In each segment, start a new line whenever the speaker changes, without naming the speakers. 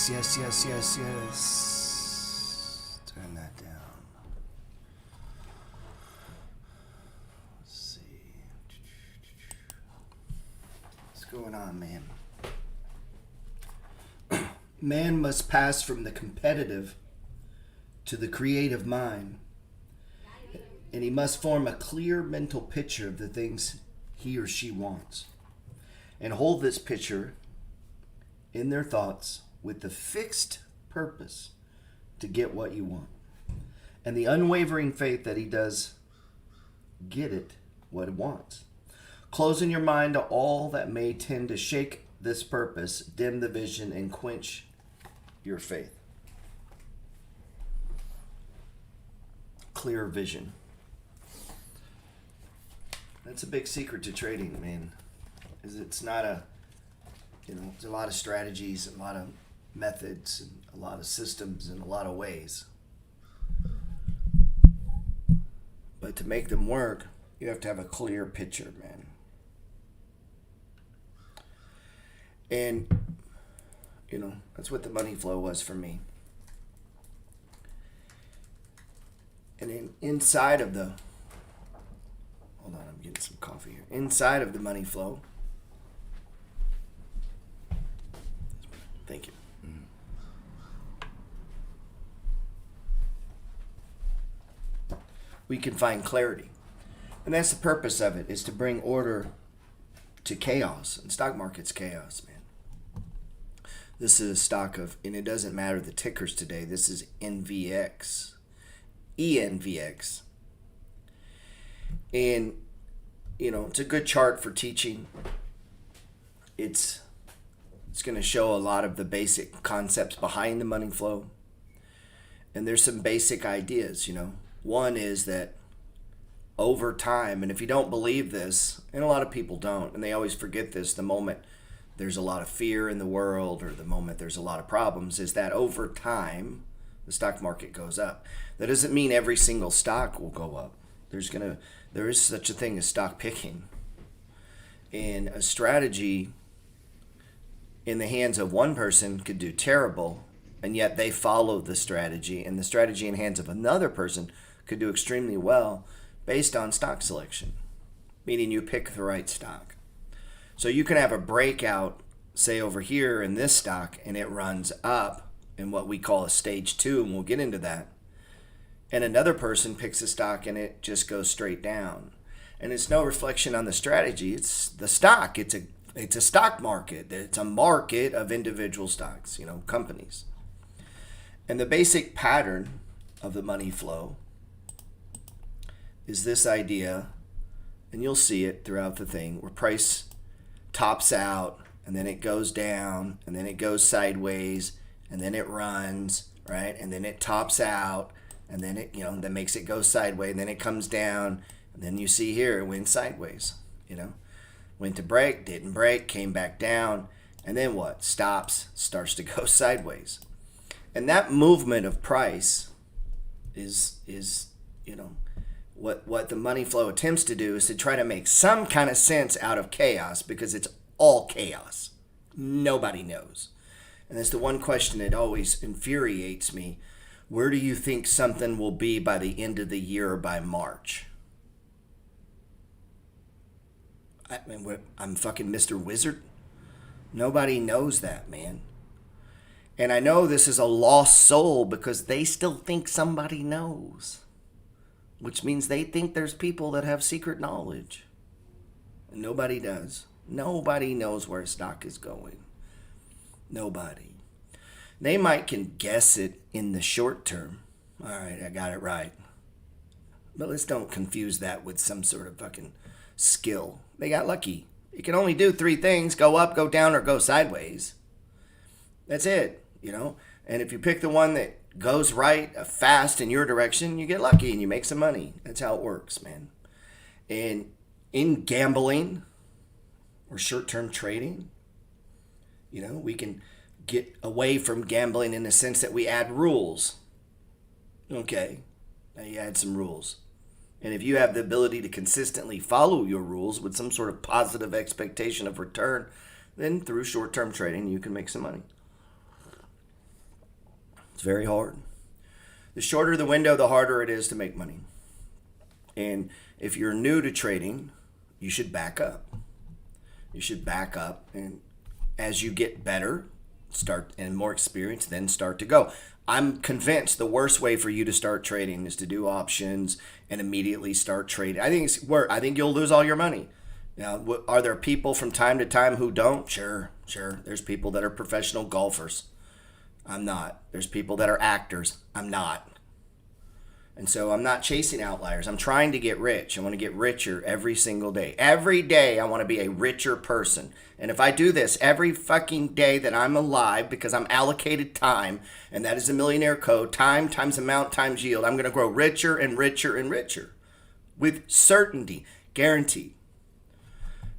Yes, yes, yes, yes, yes. Turn that down. Let's see. What's going on, man? Man must pass from the competitive to the creative mind, and he must form a clear mental picture of the things he or she wants, and hold this picture in their thoughts with the fixed purpose to get what you want, and the unwavering faith that he does get it what it wants. Closing your mind to all that may tend to shake this purpose, dim the vision, and quench your faith. Clear vision. That's a big secret to trading, man. Is it's not a, there's a lot of strategies, a lot of methods, and a lot of systems, and a lot of ways. But to make them work, you have to have a clear picture, man. And, that's what the money flow was for me. And inside of the, hold on, I'm getting some coffee here. Inside of the money flow, thank you. We can find clarity. And that's the purpose of it, is to bring order to chaos. And stock market's chaos, man. This is a stock of, and it doesn't matter the tickers today, this is NVX. ENVX. And, it's a good chart for teaching. It's going to show a lot of the basic concepts behind the money flow. And there's some basic ideas, One is that over time, and if you don't believe this, and a lot of people don't, and they always forget this the moment there's a lot of fear in the world or the moment there's a lot of problems, is that over time, the stock market goes up. That doesn't mean every single stock will go up. There is such a thing as stock picking. And a strategy in the hands of one person could do terrible, and yet they follow the strategy, and the strategy in the hands of another person could do extremely well based on stock selection, meaning you pick the right stock. So you can have a breakout, say over here in this stock, and it runs up in what we call a stage 2, and we'll get into that. And another person picks a stock and it just goes straight down. And it's no reflection on the strategy. It's the stock. It's a stock market. It's a market of individual stocks, companies. And the basic pattern of the money flow is this idea, and you'll see it throughout the thing, where price tops out, and then it goes down, and then it goes sideways, and then it runs, right? And then it tops out, and then it, that makes it go sideways, and then it comes down, and then you see here it went sideways, Went to break, didn't break, came back down, and then what? Stops, starts to go sideways. And that movement of price is what the money flow attempts to do is to try to make some kind of sense out of chaos, because it's all chaos. Nobody knows. And that's the one question that always infuriates me. Where do you think something will be by the end of the year or by March? I'm fucking Mr. Wizard? Nobody knows that, man. And I know this is a lost soul because they still think somebody knows. Which means they think there's people that have secret knowledge. And nobody does. Nobody knows where a stock is going. Nobody. They might can guess it in the short term. All right, I got it right. But let's don't confuse that with some sort of fucking skill. They got lucky. It can only do 3 things: go up, go down, or go sideways. That's it, And if you pick the one that goes right fast in your direction, you get lucky and you make some money. That's how it works, man. And in gambling or short-term trading, we can get away from gambling in the sense that we add rules. Okay, now you add some rules. And if you have the ability to consistently follow your rules with some sort of positive expectation of return, then through short-term trading, you can make some money. It's very hard. The shorter the window, the harder it is to make money. And if you're new to trading, you should back up. You should back up, and as you get better, start and more experience, then start to go. I'm convinced the worst way for you to start trading is to do options and immediately start trading. I think you'll lose all your money. Now, are there people from time to time who don't? Sure. There's people that are professional golfers. I'm not. There's people that are actors. I'm not. And so I'm not chasing outliers. I'm trying to get rich. I want to get richer every single day. Every day I want to be a richer person. And if I do this every fucking day that I'm alive, because I'm allocated time, and that is the millionaire code, time times amount times yield, I'm going to grow richer and richer and richer with certainty, guaranteed.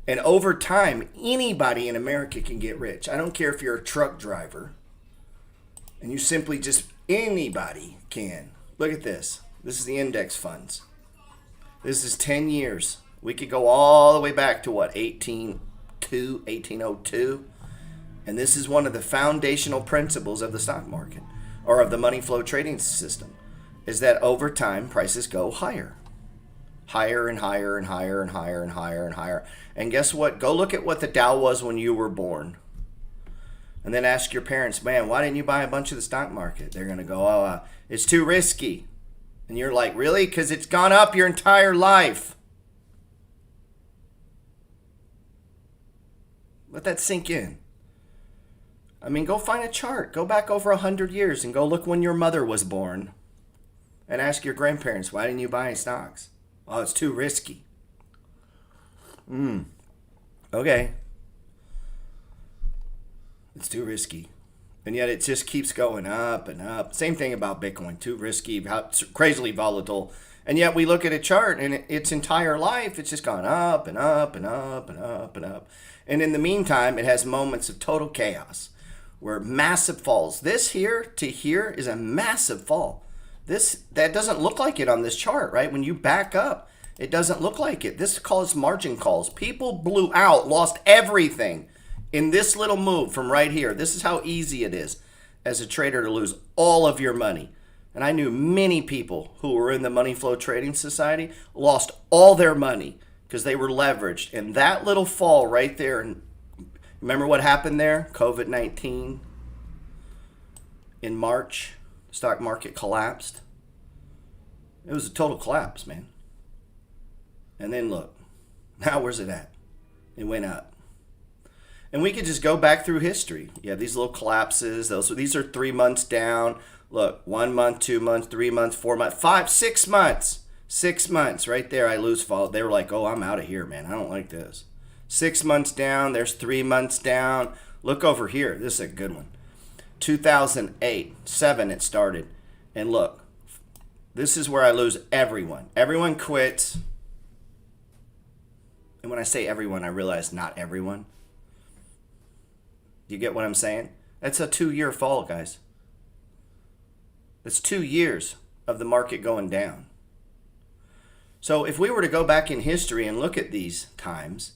And over time, anybody in America can get rich. I don't care if you're a truck driver, and you simply just, anybody can. Look at this. This is the index funds. This is 10 years. We could go all the way back to what, 1802? And this is one of the foundational principles of the stock market, or of the money flow trading system, is that over time, prices go higher. Higher and higher and higher and higher and higher and higher. And guess what? Go look at what the Dow was when you were born. And then ask your parents, man, why didn't you buy a bunch of the stock market? They're going to go, it's too risky. And you're like, really? Because it's gone up your entire life. Let that sink in. I mean, go find a chart. Go back over 100 years and go look when your mother was born. And ask your grandparents, why didn't you buy any stocks? Oh, it's too risky. Okay. It's too risky. And yet it just keeps going up and up. Same thing about Bitcoin. Too risky, crazily volatile. And yet we look at a chart and its entire life, it's just gone up and up and up and up and up. And in the meantime, it has moments of total chaos where massive falls. This here to here is a massive fall. That doesn't look like it on this chart, right? When you back up, it doesn't look like it. This calls margin calls. People blew out, lost everything in this little move from right here. This is how easy it is as a trader to lose all of your money. And I knew many people who were in the Money Flow Trading Society lost all their money because they were leveraged. And that little fall right there, and remember what happened there? COVID-19 in March, stock market collapsed. It was a total collapse, man. And then look, now where's it at? It went up. And we could just go back through history. You have these little collapses. These are 3 months down. Look, 1 month, 2 months, 3 months, 4 months, 5, 6 months. 6 months right there, I lose fall. They were like, oh, I'm out of here, man. I don't like this. 6 months down. There's 3 months down. Look over here. This is a good one. 2008, 7 it started. And look, this is where I lose everyone. Everyone quits. And when I say everyone, I realize not everyone. You get what I'm saying? That's a 2-year fall, guys. That's 2 years of the market going down. So if we were to go back in history and look at these times,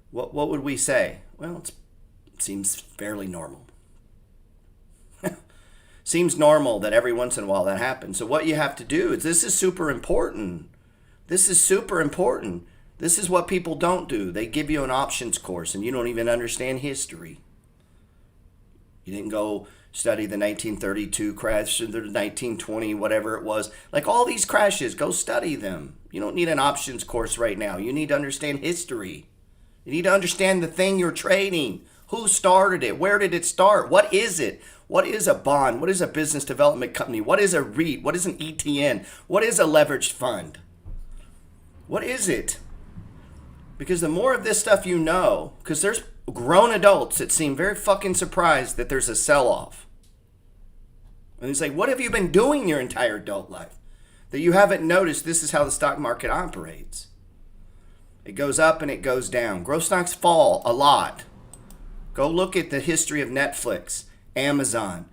what would we say? Well, it seems fairly normal. Seems normal that every once in a while that happens. So what you have to do is, this is super important. This is super important. This is what people don't do. They give you an options course and you don't even understand history. You didn't go study the 1932 crash or the 1920, whatever it was. Like all these crashes, go study them. You don't need an options course right now. You need to understand history. You need to understand the thing you're trading. Who started it? Where did it start? What is it? What is a bond? What is a business development company? What is a REIT? What is an ETN? What is a leveraged fund? What is it? Because the more of this stuff you know, because there's grown adults that seem very fucking surprised that there's a sell-off. And it's like, what have you been doing your entire adult life that you haven't noticed this is how the stock market operates? It goes up and it goes down. Growth stocks fall a lot. Go look at the history of Netflix, Amazon.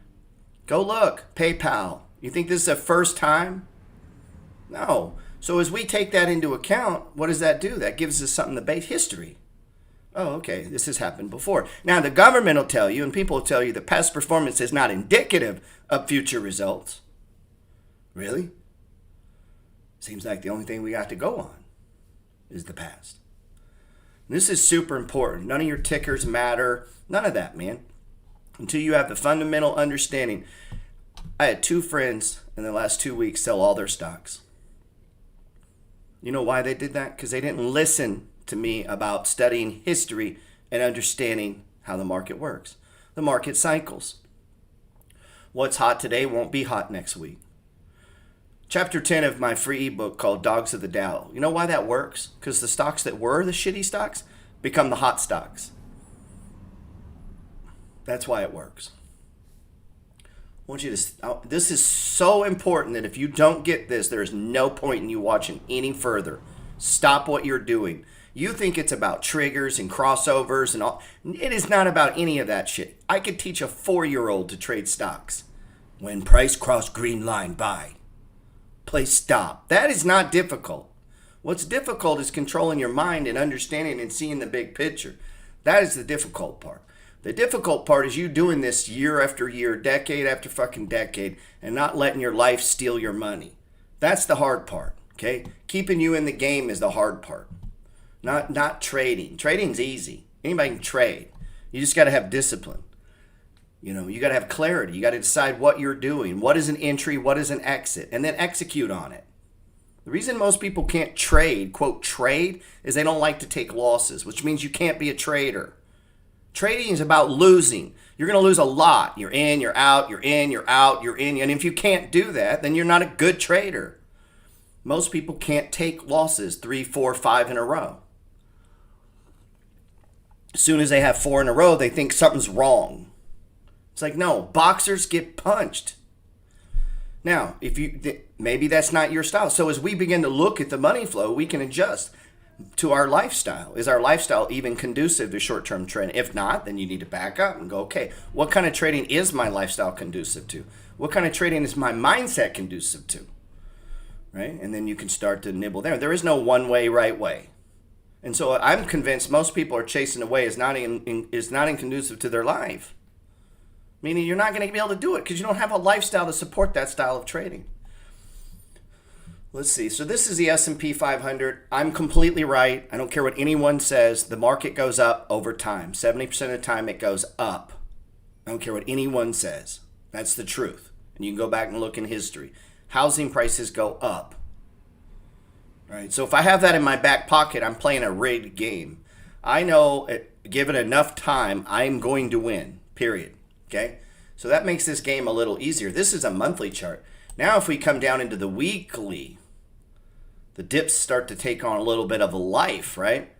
Go look, PayPal. You think this is a first time? No. So as we take that into account, what does that do? That gives us something to base history. Oh, okay, this has happened before. Now, the government will tell you, and people will tell you that past performance is not indicative of future results. Really? Seems like the only thing we got to go on is the past. And this is super important. None of your tickers matter. None of that, man. Until you have the fundamental understanding. I had 2 friends in the last 2 weeks sell all their stocks. You know why they did that? Because they didn't listen to me about studying history and understanding how the market works. The market cycles. What's hot today won't be hot next week. Chapter 10 of my free ebook called Dogs of the Dow. You know why that works? Because the stocks that were the shitty stocks become the hot stocks. That's why it works. I want you to, this is so important that if you don't get this, there is no point in you watching any further. Stop what you're doing. You think it's about triggers and crossovers and all. It is not about any of that shit. I could teach a 4-year-old to trade stocks. When price cross green line, buy. Place stop. That is not difficult. What's difficult is controlling your mind and understanding and seeing the big picture. That is the difficult part. The difficult part is you doing this year after year, decade after fucking decade, and not letting your life steal your money. That's the hard part, okay? Keeping you in the game is the hard part. Not trading. Trading's easy. Anybody can trade. You just got to have discipline. You know, you got to have clarity. You got to decide what you're doing. What is an entry? What is an exit? And then execute on it. The reason most people can't trade, quote, trade, is they don't like to take losses, which means you can't be a trader. Trading is about losing. You're going to lose a lot. You're in, you're out, you're in, you're out, you're in. And if you can't do that, then you're not a good trader. Most people can't take losses 3, 4, 5 in a row. As soon as they have 4 in a row, they think something's wrong. It's like, no, boxers get punched. Now, maybe that's not your style. So as we begin to look at the money flow, we can adjust to our lifestyle. Is our lifestyle even conducive to short-term trading? If not, then you need to back up and go, okay, what kind of trading is my lifestyle conducive to? What kind of trading is my mindset conducive to? Right? And then you can start to nibble there. There is no one way, right way. And so I'm convinced most people are chasing away is not conducive to their life. Meaning you're not going to be able to do it because you don't have a lifestyle to support that style of trading. Let's see. So this is the S&P 500. I'm completely right. I don't care what anyone says. The market goes up over time. 70% of the time it goes up. I don't care what anyone says. That's the truth. And you can go back and look in history. Housing prices go up. All right. So if I have that in my back pocket, I'm playing a rigged game. I know, given enough time, I'm going to win. Period. Okay, so that makes this game a little easier. This is a monthly chart. Now if we come down into the weekly, the dips start to take on a little bit of a life, right?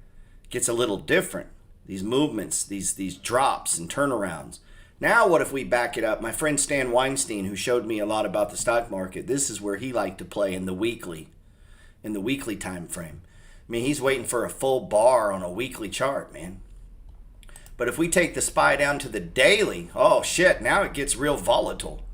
It gets a little different. These movements, these drops and turnarounds. Now what if we back it up? My friend Stan Weinstein, who showed me a lot about the stock market, this is where he liked to play in the weekly time frame. I mean, he's waiting for a full bar on a weekly chart, man. But if we take the SPY down to the daily, oh shit, now it gets real volatile.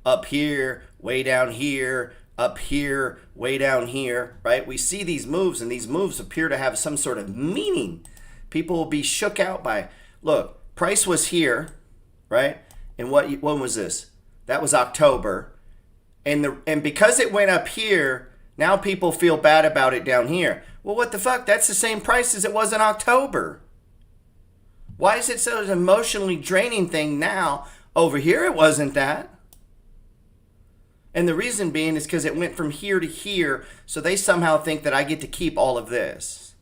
Up here, way down here, up here, way down here, right? We see these moves, and these moves appear to have some sort of meaning. People will be shook out by, look, price was here, right? And when was this? That was October. And because it went up here, now people feel bad about it down here. Well, what the fuck? That's the same price as it was in October. Why is it so emotionally draining thing now? Over here, it wasn't that. And the reason being is because it went from here to here, so they somehow think that I get to keep all of this.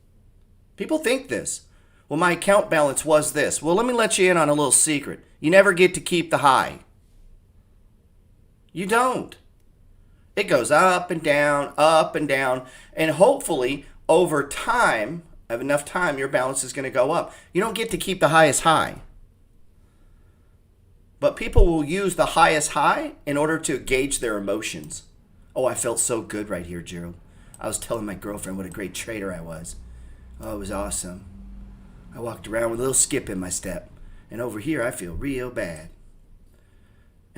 People think this. Well, my account balance was this. Well, let me let you in on a little secret. You never get to keep the high. You don't. It goes up and down, and hopefully over time, have enough time, your balance is going to go up. You don't get to keep the highest high. But people will use the highest high in order to gauge their emotions. Oh, I felt so good right here, Gerald. I was telling my girlfriend what a great trader I was. Oh, it was awesome. I walked around with a little skip in my step. And over here, I feel real bad.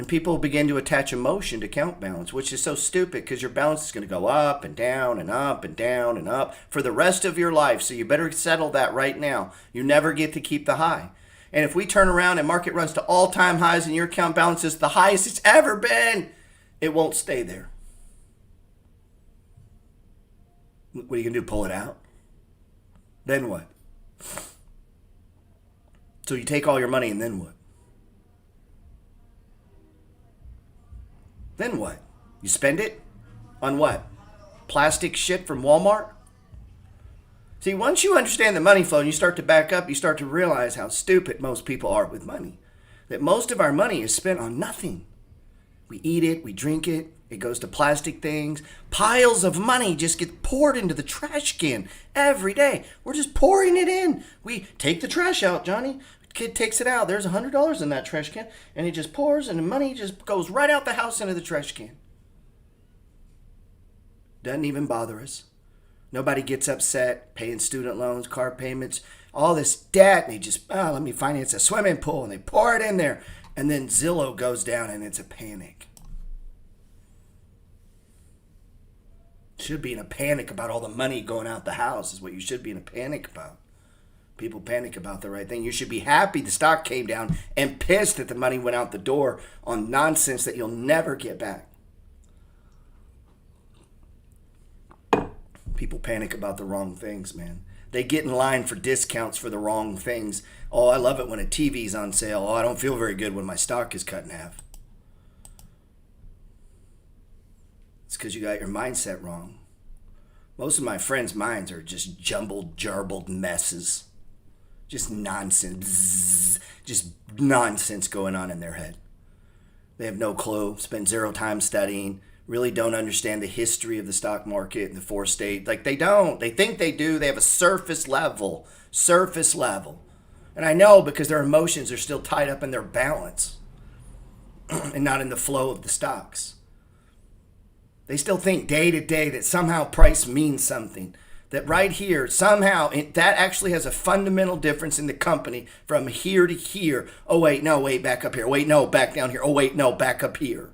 And people begin to attach emotion to account balance, which is so stupid because your balance is going to go up and down and up and down and up for the rest of your life. So you better settle that right now. You never get to keep the high. And if we turn around and market runs to all-time highs and your account balance is the highest it's ever been, it won't stay there. What are you going to do? Pull it out? Then what? So you take all your money and then what? Then what? You spend it? On what? Plastic shit from Walmart? See, once you understand the money flow and you start to back up, you start to realize how stupid most people are with money. That most of our money is spent on nothing. We eat it, we drink it, it goes to plastic things. Piles of money just get poured into the trash can every day. We're just pouring it in. We take the trash out, Johnny. Kid takes it out. There's $100 in that trash can, and he just pours, and the money just goes right out the house into the trash can. Doesn't even bother us. Nobody gets upset paying student loans, car payments, all this debt, and they just, let me finance a swimming pool, and they pour it in there, and then Zillow goes down, and it's a panic. Should be in a panic about all the money going out the house is what you should be in a panic about. People panic about the right thing. You should be happy the stock came down and pissed that the money went out the door on nonsense that you'll never get back. People panic about the wrong things, man. They get in line for discounts for the wrong things. Oh, I love it when a TV's on sale. Oh, I don't feel very good when my stock is cut in half. It's because you got your mindset wrong. Most of my friends' minds are just jumbled, jarbled messes. Just nonsense. Just nonsense going on in their head. They have no clue, spend zero time studying, really don't understand the history of the stock market and the four state. Like they don't. They think they do. They have a surface level. And I know because their emotions are still tied up in their balance and not in the flow of the stocks. They still think day to day that somehow price means something. That right here, somehow, that actually has a fundamental difference in the company from here to here. Oh, wait, no, wait, back up here. Wait, no, back down here. Oh, wait, no, back up here.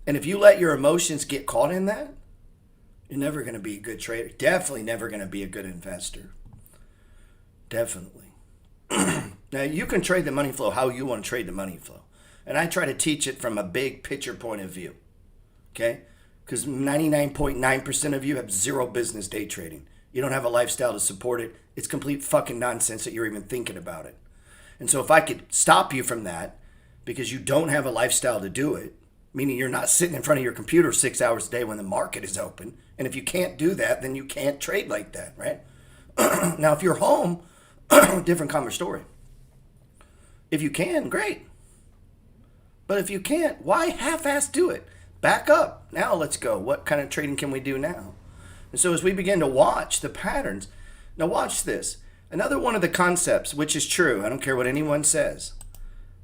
And if you let your emotions get caught in that, you're never going to be a good trader. Definitely never going to be a good investor. Definitely. Now, you can trade the money flow how you want to trade the money flow. And I try to teach it from a big picture point of view. Okay? Because 99.9% of you have zero business day trading. You don't have a lifestyle to support it. It's complete fucking nonsense that you're even thinking about it. And so if I could stop you from that because you don't have a lifestyle to do it, meaning you're not sitting in front of your computer 6 hours a day when the market is open. And if you can't do that, then you can't trade like that, right? Now, if you're home, different kind of story. If you can, great. But if you can't, why half-ass do it? Back up. Now let's go. What kind of trading can we do now? And so as we begin to watch the patterns, now watch this. Another one of the concepts, which is true, I don't care what anyone says,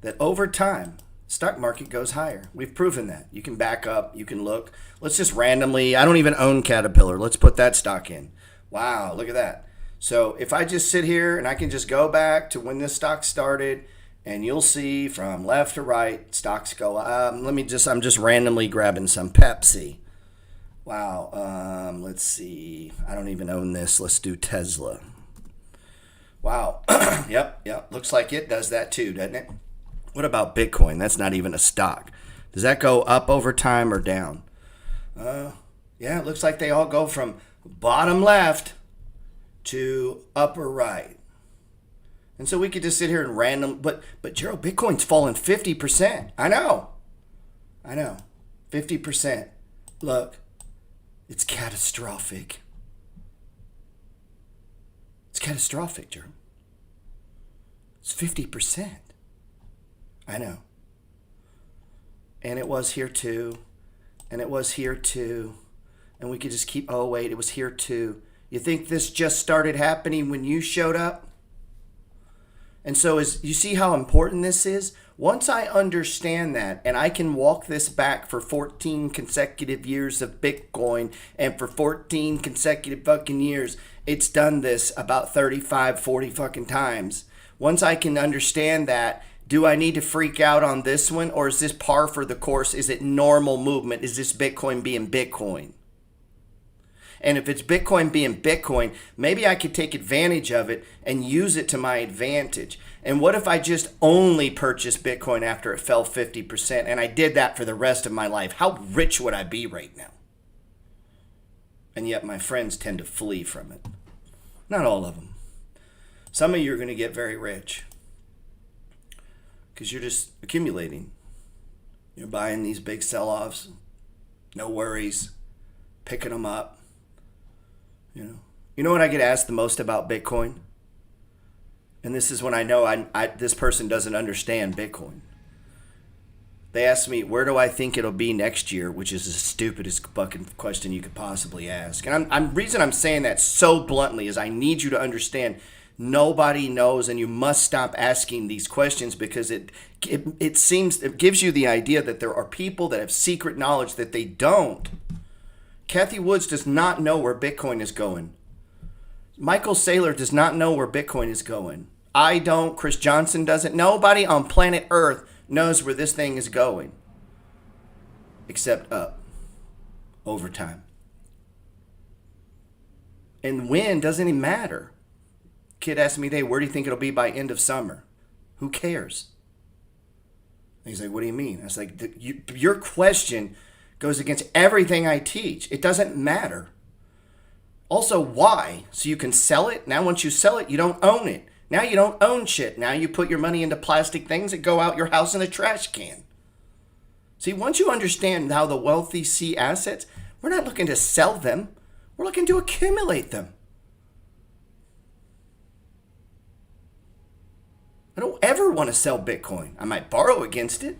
that over time, stock market goes higher. We've proven that. You can back up. You can look. Let's just randomly, I don't even own Caterpillar. Let's put that stock in. Wow, look at that. So if I just sit here and I can just go back to when this stock started, and you'll see from left to right, stocks go. I'm just randomly grabbing some Pepsi. Wow. Let's see. I don't even own this. Let's do Tesla. Wow. Yep. Looks like it does that too, doesn't it? What about Bitcoin? That's not even a stock. Does that go up over time or down? Yeah, it looks like they all go from bottom left to upper right. And so we could just sit here and random, but Gerald, Bitcoin's fallen 50%. I know. 50%. Look, it's catastrophic. It's catastrophic, Gerald. It's 50%. I know. And it was here too. And it was here too. And we could just keep, oh wait, it was here too. You think this just started happening when you showed up? And so as you see how important this is, once I understand that and I can walk this back for 14 consecutive years of Bitcoin and for 14 consecutive fucking years, it's done this about 35, 40 fucking times. Once I can understand that, Do I need to freak out on this one, or is this par for the course? Is it normal movement? Is this Bitcoin being Bitcoin? And if it's Bitcoin being Bitcoin, maybe I could take advantage of it and use it to my advantage. And what if I just only purchased Bitcoin after it fell 50% and I did that for the rest of my life? How rich would I be right now? And yet my friends tend to flee from it. Not all of them. Some of you are going to get very rich because you're just accumulating. You're buying these big sell-offs, no worries, picking them up. You know what I get asked the most about Bitcoin? And this is when I know this person doesn't understand Bitcoin. They ask me, where do I think it'll be next year? Which is the stupidest fucking question you could possibly ask. And reason I'm saying that so bluntly is I need you to understand nobody knows, and you must stop asking these questions because it gives you the idea that there are people that have secret knowledge that they don't. Kathy Woods does not know where Bitcoin is going. Michael Saylor does not know where Bitcoin is going. I don't. Chris Johnson doesn't. Nobody on planet Earth knows where this thing is going. Except up. Over time. And when doesn't even matter. Kid asked me today, where do you think it'll be by end of summer? Who cares? And he's like, what do you mean? I was like, your question goes against everything I teach. It doesn't matter. Also, why? So you can sell it? Now once you sell it, you don't own it. Now you don't own shit. Now you put your money into plastic things that go out your house in a trash can. See, once you understand how the wealthy see assets, we're not looking to sell them. We're looking to accumulate them. I don't ever want to sell Bitcoin. I might borrow against it.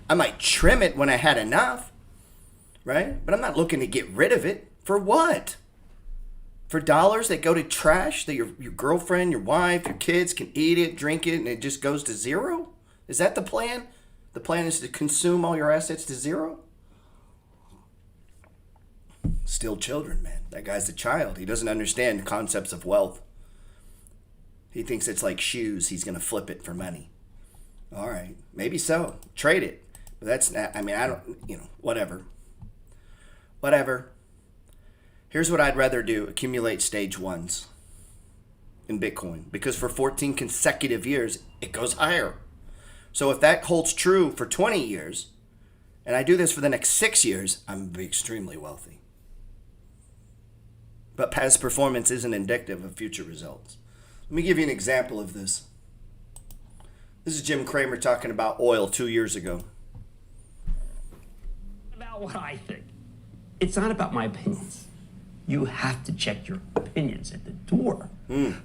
I might trim it when I had enough. Right? But I'm not looking to get rid of it. For what? For dollars that go to trash that your girlfriend, your wife, your kids can eat it, drink it, and it just goes to zero? Is that the plan? The plan is to consume all your assets to zero? Still children, man. That guy's a child. He doesn't understand concepts of wealth. He thinks it's like shoes. He's going to flip it for money. All right. Maybe so. Trade it. But that's not, I don't, whatever. Whatever. Here's what I'd rather do. Accumulate stage ones in Bitcoin. Because for 14 consecutive years, it goes higher. So if that holds true for 20 years, and I do this for the next 6 years, I'm going to be extremely wealthy. But past performance isn't indicative of future results. Let me give you an example of this. This is Jim Cramer talking about oil 2 years ago.
About what I think. It's not about my opinions. You have to check your opinions at the door.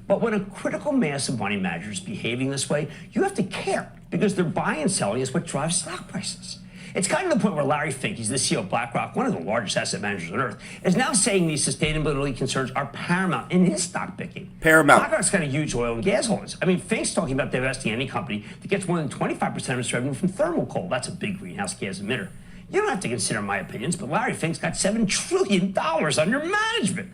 But when a critical mass of money managers is behaving this way, you have to care because their buying and selling is what drives stock prices. It's gotten to the point where Larry Fink, he's the CEO of BlackRock, one of the largest asset managers on earth, is now saying these sustainability concerns are paramount in his stock picking.
Paramount.
BlackRock's got a huge oil and gas holdings. I mean, Fink's talking about divesting any company that gets more than 25% of its revenue from thermal coal. That's a big greenhouse gas emitter. You don't have to consider my opinions, but Larry Fink's got $7 trillion under management.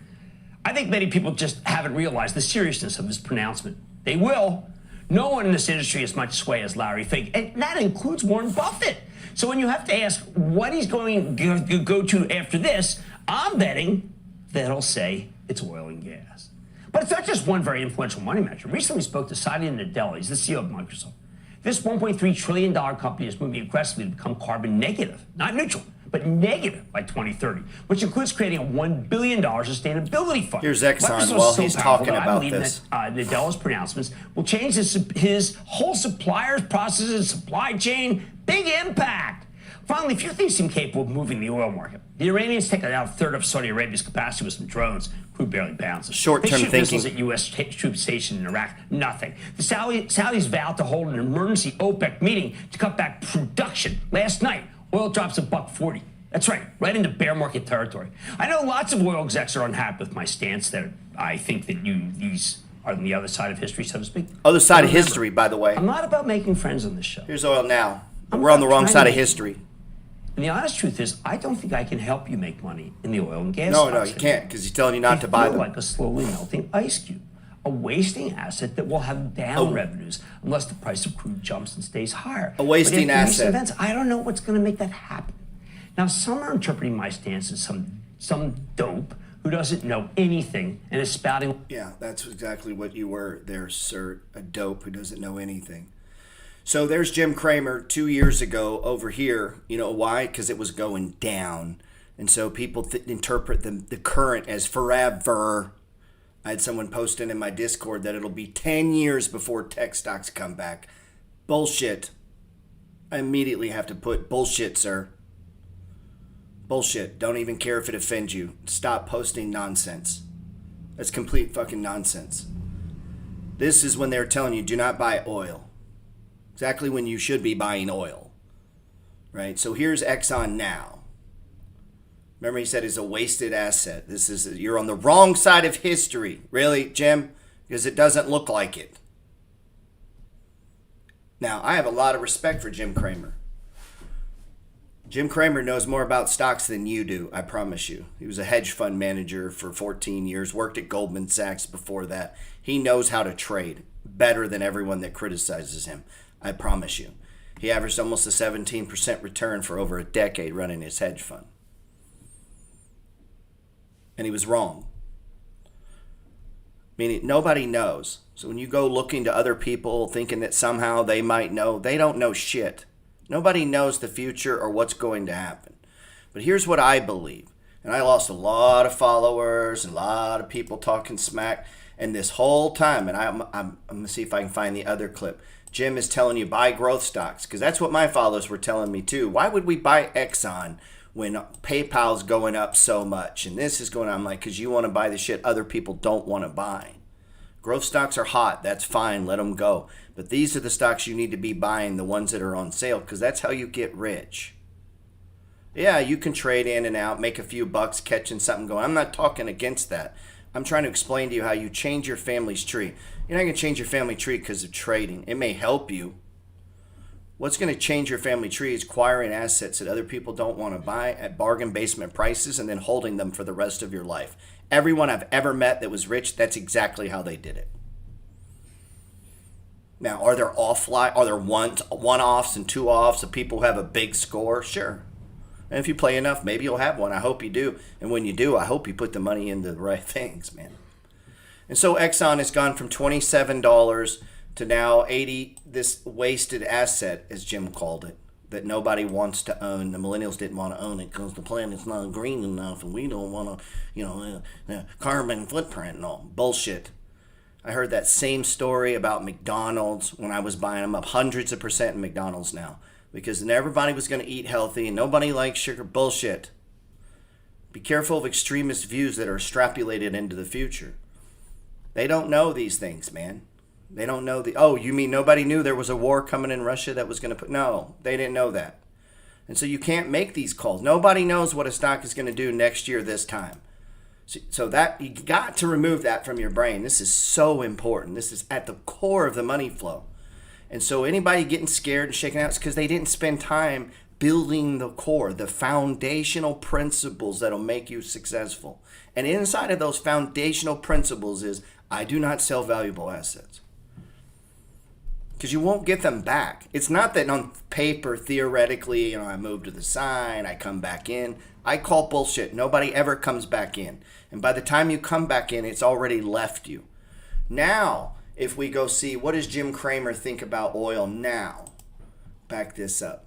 I think many people just haven't realized the seriousness of his pronouncement. They will. No one in this industry has much sway as Larry Fink, and that includes Warren Buffett. So when you have to ask what he's going to go to after this, I'm betting that he'll say it's oil and gas. But it's not just one very influential money manager. Recently spoke to Satya Nadella, he's the CEO of Microsoft. This $1.3 trillion company is moving aggressively to become carbon negative, not neutral, but negative by 2030, which includes creating a $1 billion sustainability fund.
Here's Exxon while he's talking about this.
I believe that Nadella's pronouncements will change his whole suppliers, processes, supply chain. Big impact. Finally, few things seem capable of moving the oil market. The Iranians take out a third of Saudi Arabia's capacity with some drones. Crude barely bounces.
Short-term
they shoot
thinking.
Missiles at U.S. troops stationed in Iraq. Nothing. The Saudis vowed to hold an emergency OPEC meeting to cut back production. Last night, oil drops $1.40. That's right into bear market territory. I know lots of oil execs are unhappy with my stance that I think that these are on the other side of history, so to speak.
Other side of history, by the way.
I'm not about making friends on this show.
Here's oil now. We're on the wrong side of history.
And the honest truth is, I don't think I can help you make money in the oil and gas.
No, you can't, because he's telling you not to buy them.
Like a slowly melting ice cube. a wasting asset that will have down revenues unless the price of crude jumps and stays higher.
A wasting
but after recent
asset.
Events, I don't know what's going to make that happen. Now, some are interpreting my stance as some dope who doesn't know anything and is spouting.
Yeah, that's exactly what you were there, sir. A dope who doesn't know anything. So there's Jim Cramer 2 years ago over here. You know why? Because it was going down. And so people interpret the current as forever. I had someone posting in my Discord that it'll be 10 years before tech stocks come back. Bullshit. I immediately have to put bullshit, sir. Bullshit. Don't even care if it offends you. Stop posting nonsense. That's complete fucking nonsense. This is when they're telling you do not buy oil. Exactly when you should be buying oil. Right? So here's Exxon now. Remember he said it's a wasted asset. You're on the wrong side of history. Really, Jim? Because it doesn't look like it. Now, I have a lot of respect for Jim Cramer. Jim Cramer knows more about stocks than you do, I promise you. He was a hedge fund manager for 14 years, worked at Goldman Sachs before that. He knows how to trade better than everyone that criticizes him, I promise you. He averaged almost a 17% return for over a decade running his hedge fund. And he was wrong. Meaning nobody knows. So when you go looking to other people thinking that somehow they might know, they don't know shit. Nobody knows the future or what's going to happen. But here's what I believe. And I lost a lot of followers, a lot of people talking smack. And this whole time, and I'm going to see if I can find the other clip. Jim is telling you buy growth stocks because that's what my followers were telling me too. Why would we buy Exxon when PayPal's going up so much? And this is going on. I'm like, because you want to buy the shit other people don't want to buy. Growth stocks are hot. That's fine. Let them go. But these are the stocks you need to be buying, the ones that are on sale, because that's how you get rich. Yeah, you can trade in and out, make a few bucks catching something going. I'm not talking against that. I'm trying to explain to you how you change your family's tree. You're not going to change your family tree because of trading. It may help you. What's going to change your family tree is acquiring assets that other people don't want to buy at bargain basement prices and then holding them for the rest of your life. Everyone I've ever met that was rich, that's exactly how they did it. Now, are there one-offs and two-offs of people who have a big score? Sure. And if you play enough, maybe you'll have one. I hope you do. And when you do, I hope you put the money into the right things, man. And so Exxon has gone from $27 to now $80, this wasted asset, as Jim called it, that nobody wants to own. The millennials didn't want to own it because the planet's not green enough and we don't want to, carbon footprint and all. Bullshit. I heard that same story about McDonald's when I was buying them up hundreds of percent in McDonald's now because then everybody was going to eat healthy and nobody likes sugar. Bullshit. Be careful of extremist views that are extrapolated into the future. They don't know these things, man. They don't know you mean nobody knew there was a war coming in Russia that was going to no, they didn't know that. And so you can't make these calls. Nobody knows what a stock is going to do next year this time. So that you got to remove that from your brain. This is so important. This is at the core of the money flow. And so anybody getting scared and shaking out is because they didn't spend time building the core, the foundational principles that'll make you successful. And inside of those foundational principles is I do not sell valuable assets. Because you won't get them back. It's not that on paper, theoretically, I move to the side, I come back in. I call bullshit. Nobody ever comes back in. And by the time you come back in, it's already left you. Now, if we go see, what does Jim Cramer think about oil now? Back this up.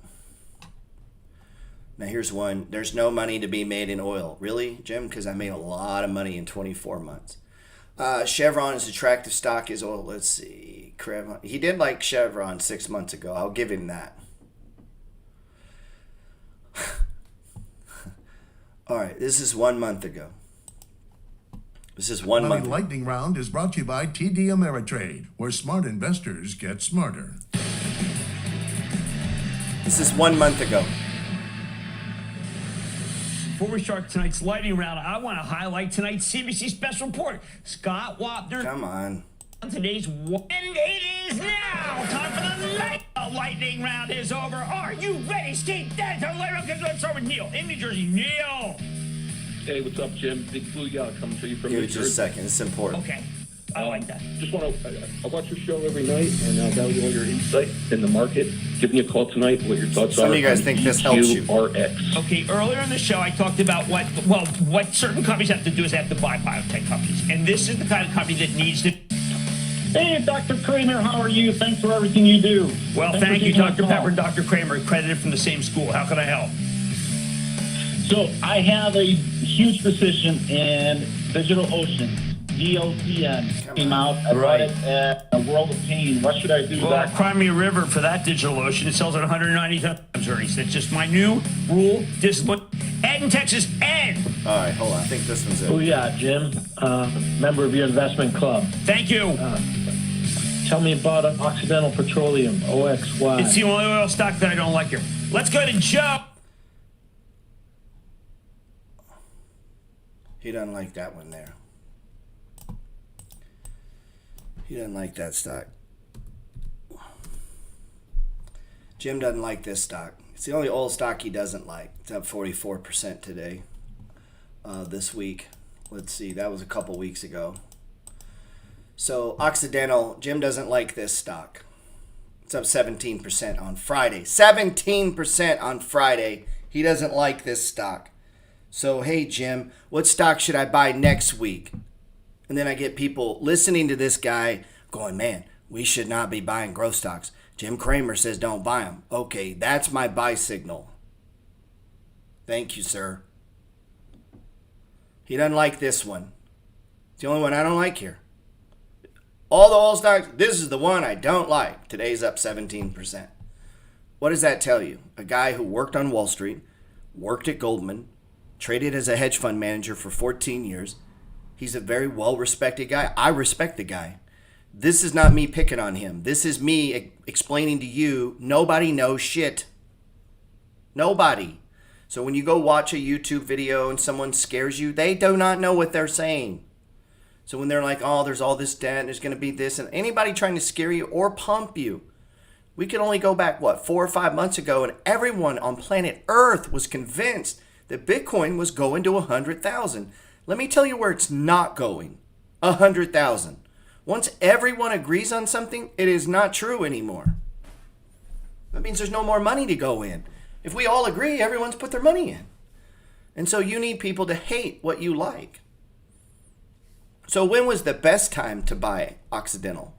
Now here's one. There's no money to be made in oil. Really, Jim? Because I made a lot of money in 24 months. Chevron is attractive stock is oil. Let's see. He did like Chevron 6 months ago. I'll give him that. All right, this is 1 month ago. This is 1 month.
Lightning Round is brought to you by TD Ameritrade, where smart investors get smarter.
This is 1 month ago.
Before we start tonight's lightning round, I want to highlight tonight's CBC special report. Scott Wapner.
Come on.
Today's and it is now time for the lightning round is over. Are you ready, Steve? Let's start with Neil in New Jersey. Neil.
Hey, what's up, Jim? Big Blue Yacht coming to you from
Give
New
me just a
Jersey.
second. It's important.
Okay. I like that.
Just want to, I watch your show every night and value all your insight in the market. Give me a call tonight what your thoughts are.
Some of you guys think this helps you.
EQRX.
Okay, earlier in the show, I talked about what certain companies have to do is they have to buy biotech companies. And this is the kind of company that needs to.
Hey, Dr. Kramer, how are you? Thanks for everything you do.
Well,
Thanks
thank
for
you,
taking my
Dr.
call.
Pepper and Dr. Kramer, accredited from the same school. How can I help?
So I have a huge position in Digital Ocean. DOCN came out. I bought it at a World of Pain. What should I do?
Well, cry me a river for that Digital Ocean. It sells at 190 times earnings. That's just my new rule, discipline. Ed in Texas, Ed!
All right, hold on. I think this one's it.
Oh yeah, Jim, member of your investment club.
Thank you.
Tell me about Occidental Petroleum, OXY.
It's the only oil stock that I don't like here. Let's go to Joe.
He doesn't like that one there. He doesn't like that stock. Jim doesn't like this stock. It's the only oil stock he doesn't like. It's up 44% today, this week. Let's see, that was a couple weeks ago. So Occidental, Jim doesn't like this stock. It's up 17% on Friday. 17% on Friday. He doesn't like this stock. So, hey, Jim, what stock should I buy next week? And then I get people listening to this guy going, man, we should not be buying growth stocks. Jim Cramer says don't buy them. Okay, that's my buy signal. Thank you, sir. He doesn't like this one. It's the only one I don't like here. All the oil stocks, this is the one I don't like. Today's up 17%. What does that tell you? A guy who worked on Wall Street, worked at Goldman, traded as a hedge fund manager for 14 years. He's a very well-respected guy. I respect the guy. This is not me picking on him. This is me explaining to you, nobody knows shit. Nobody. So when you go watch a YouTube video and someone scares you, they do not know what they're saying. So when they're like, oh, there's all this debt, and there's going to be this, and anybody trying to scare you or pump you, we can only go back, 4 or 5 months ago, and everyone on planet Earth was convinced that Bitcoin was going to 100,000. Let me tell you where it's not going. 100,000. Once everyone agrees on something, it is not true anymore. That means there's no more money to go in. If we all agree, everyone's put their money in. And so you need people to hate what you like. So when was the best time to buy Occidental?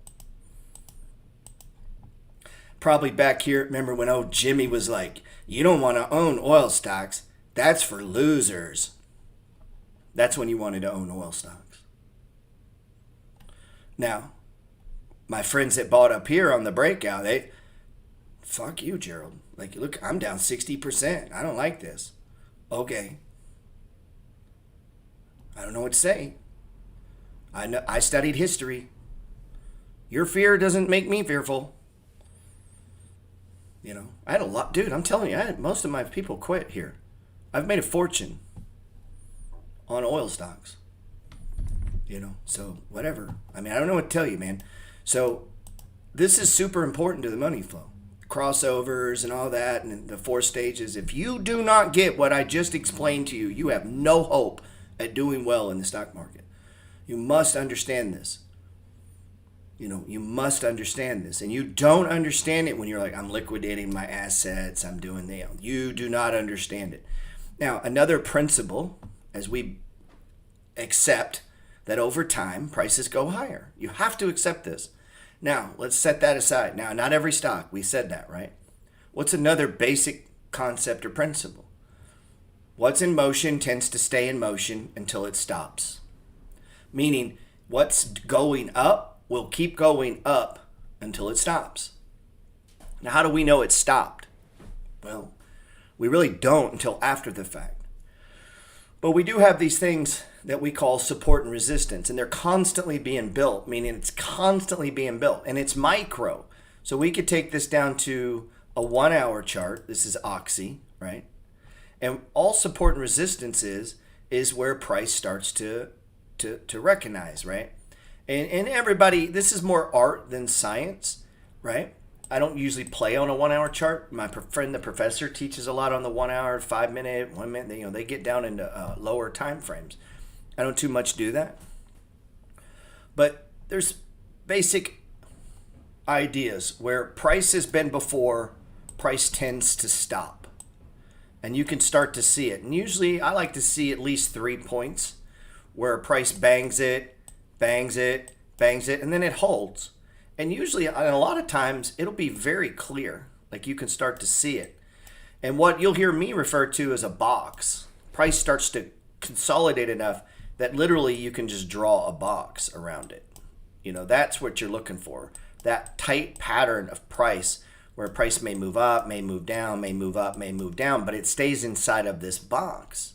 Probably back here, remember when old Jimmy was like, you don't want to own oil stocks. That's for losers. That's when you wanted to own oil stocks. Now, my friends that bought up here on the breakout, fuck you, Gerald. Like, look, I'm down 60%. I don't like this. Okay. I don't know what to say. I studied history. Your fear doesn't make me fearful. You know, I had a lot, dude, I'm telling you, most of my people quit here. I've made a fortune on oil stocks. You know, so whatever. I mean, I don't know what to tell you, man. So this is super important to the money flow. Crossovers and all that and the 4 stages. If you do not get what I just explained to you, you have no hope at doing well in the stock market. You must understand this. You know, you must understand this. And you don't understand it when you're like, I'm liquidating my assets, I'm doing that. You do not understand it. Now, another principle, as we accept that over time, prices go higher. You have to accept this. Now, let's set that aside. Now, not every stock, we said that, right? What's another basic concept or principle? What's in motion tends to stay in motion until it stops. Meaning, what's going up will keep going up until it stops. Now, how do we know it stopped? Well, we really don't until after the fact. But we do have these things that we call support and resistance, and they're constantly being built, meaning it's constantly being built, and it's micro. So we could take this down to a 1 hour chart. This is Oxy, right? And all support and resistance is where price starts to recognize, right? And everybody, this is more art than science, right? I don't usually play on a 1 hour chart. My friend, the professor, teaches a lot on the 1 hour, 5 minute, 1 minute. You know, they get down into lower time frames. I don't too much do that. But there's basic ideas where price has been before, price tends to stop. And you can start to see it. And usually I like to see at least 3 points where a price bangs it, bangs it, bangs it, and then it holds. And usually, and a lot of times, it'll be very clear. Like you can start to see it. And what you'll hear me refer to as a box. Price starts to consolidate enough that literally you can just draw a box around it. You know, that's what you're looking for. That tight pattern of price where price may move up, may move down, may move up, may move down, but it stays inside of this box.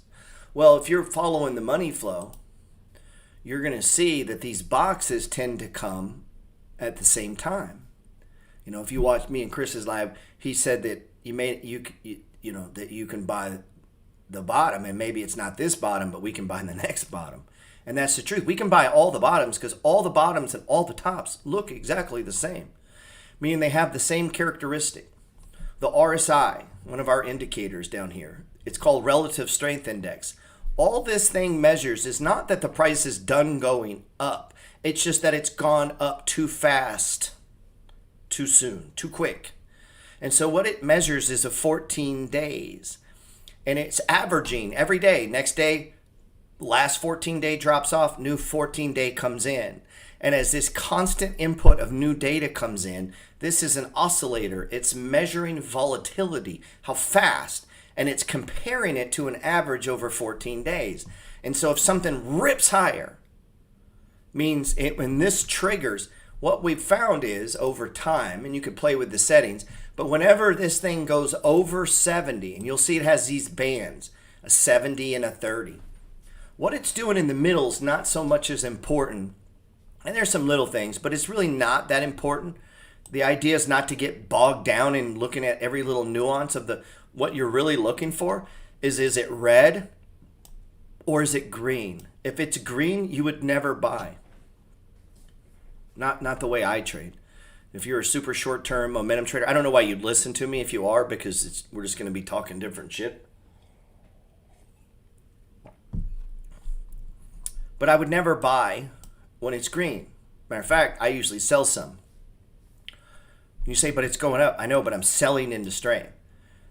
Well, if you're following the money flow, you're going to see that these boxes tend to come at the same time. You know, if you watch me and Chris's live, he said that that you can buy the bottom, and maybe it's not this bottom, but we can buy the next bottom. And that's the truth. We can buy all the bottoms because all the bottoms and all the tops look exactly the same, meaning they have the same characteristic. The RSI, one of our indicators down here, it's called Relative Strength Index. All this thing measures is not that the price is done going up. It's just that it's gone up too fast, too soon, too quick. And so what it measures is 14 days. And it's averaging every day. Next day, last 14 day drops off, new 14 day comes in. And as this constant input of new data comes in, this is an oscillator. It's measuring volatility, how fast, and it's comparing it to an average over 14 days. And so if something rips higher, means when this triggers, what we've found is over time, and you could play with the settings, but whenever this thing goes over 70, and you'll see it has these bands, a 70 and a 30. What it's doing in the middle is not so much as important. And there's some little things, but it's really not that important. The idea is not to get bogged down in looking at every little nuance of what you're really looking for is it red or is it green? If it's green, you would never buy. Not the way I trade. If you're a super short-term momentum trader, I don't know why you'd listen to me if you are, because we're just going to be talking different shit. But I would never buy when it's green. Matter of fact, I usually sell some. You say, but it's going up. I know, but I'm selling into strength.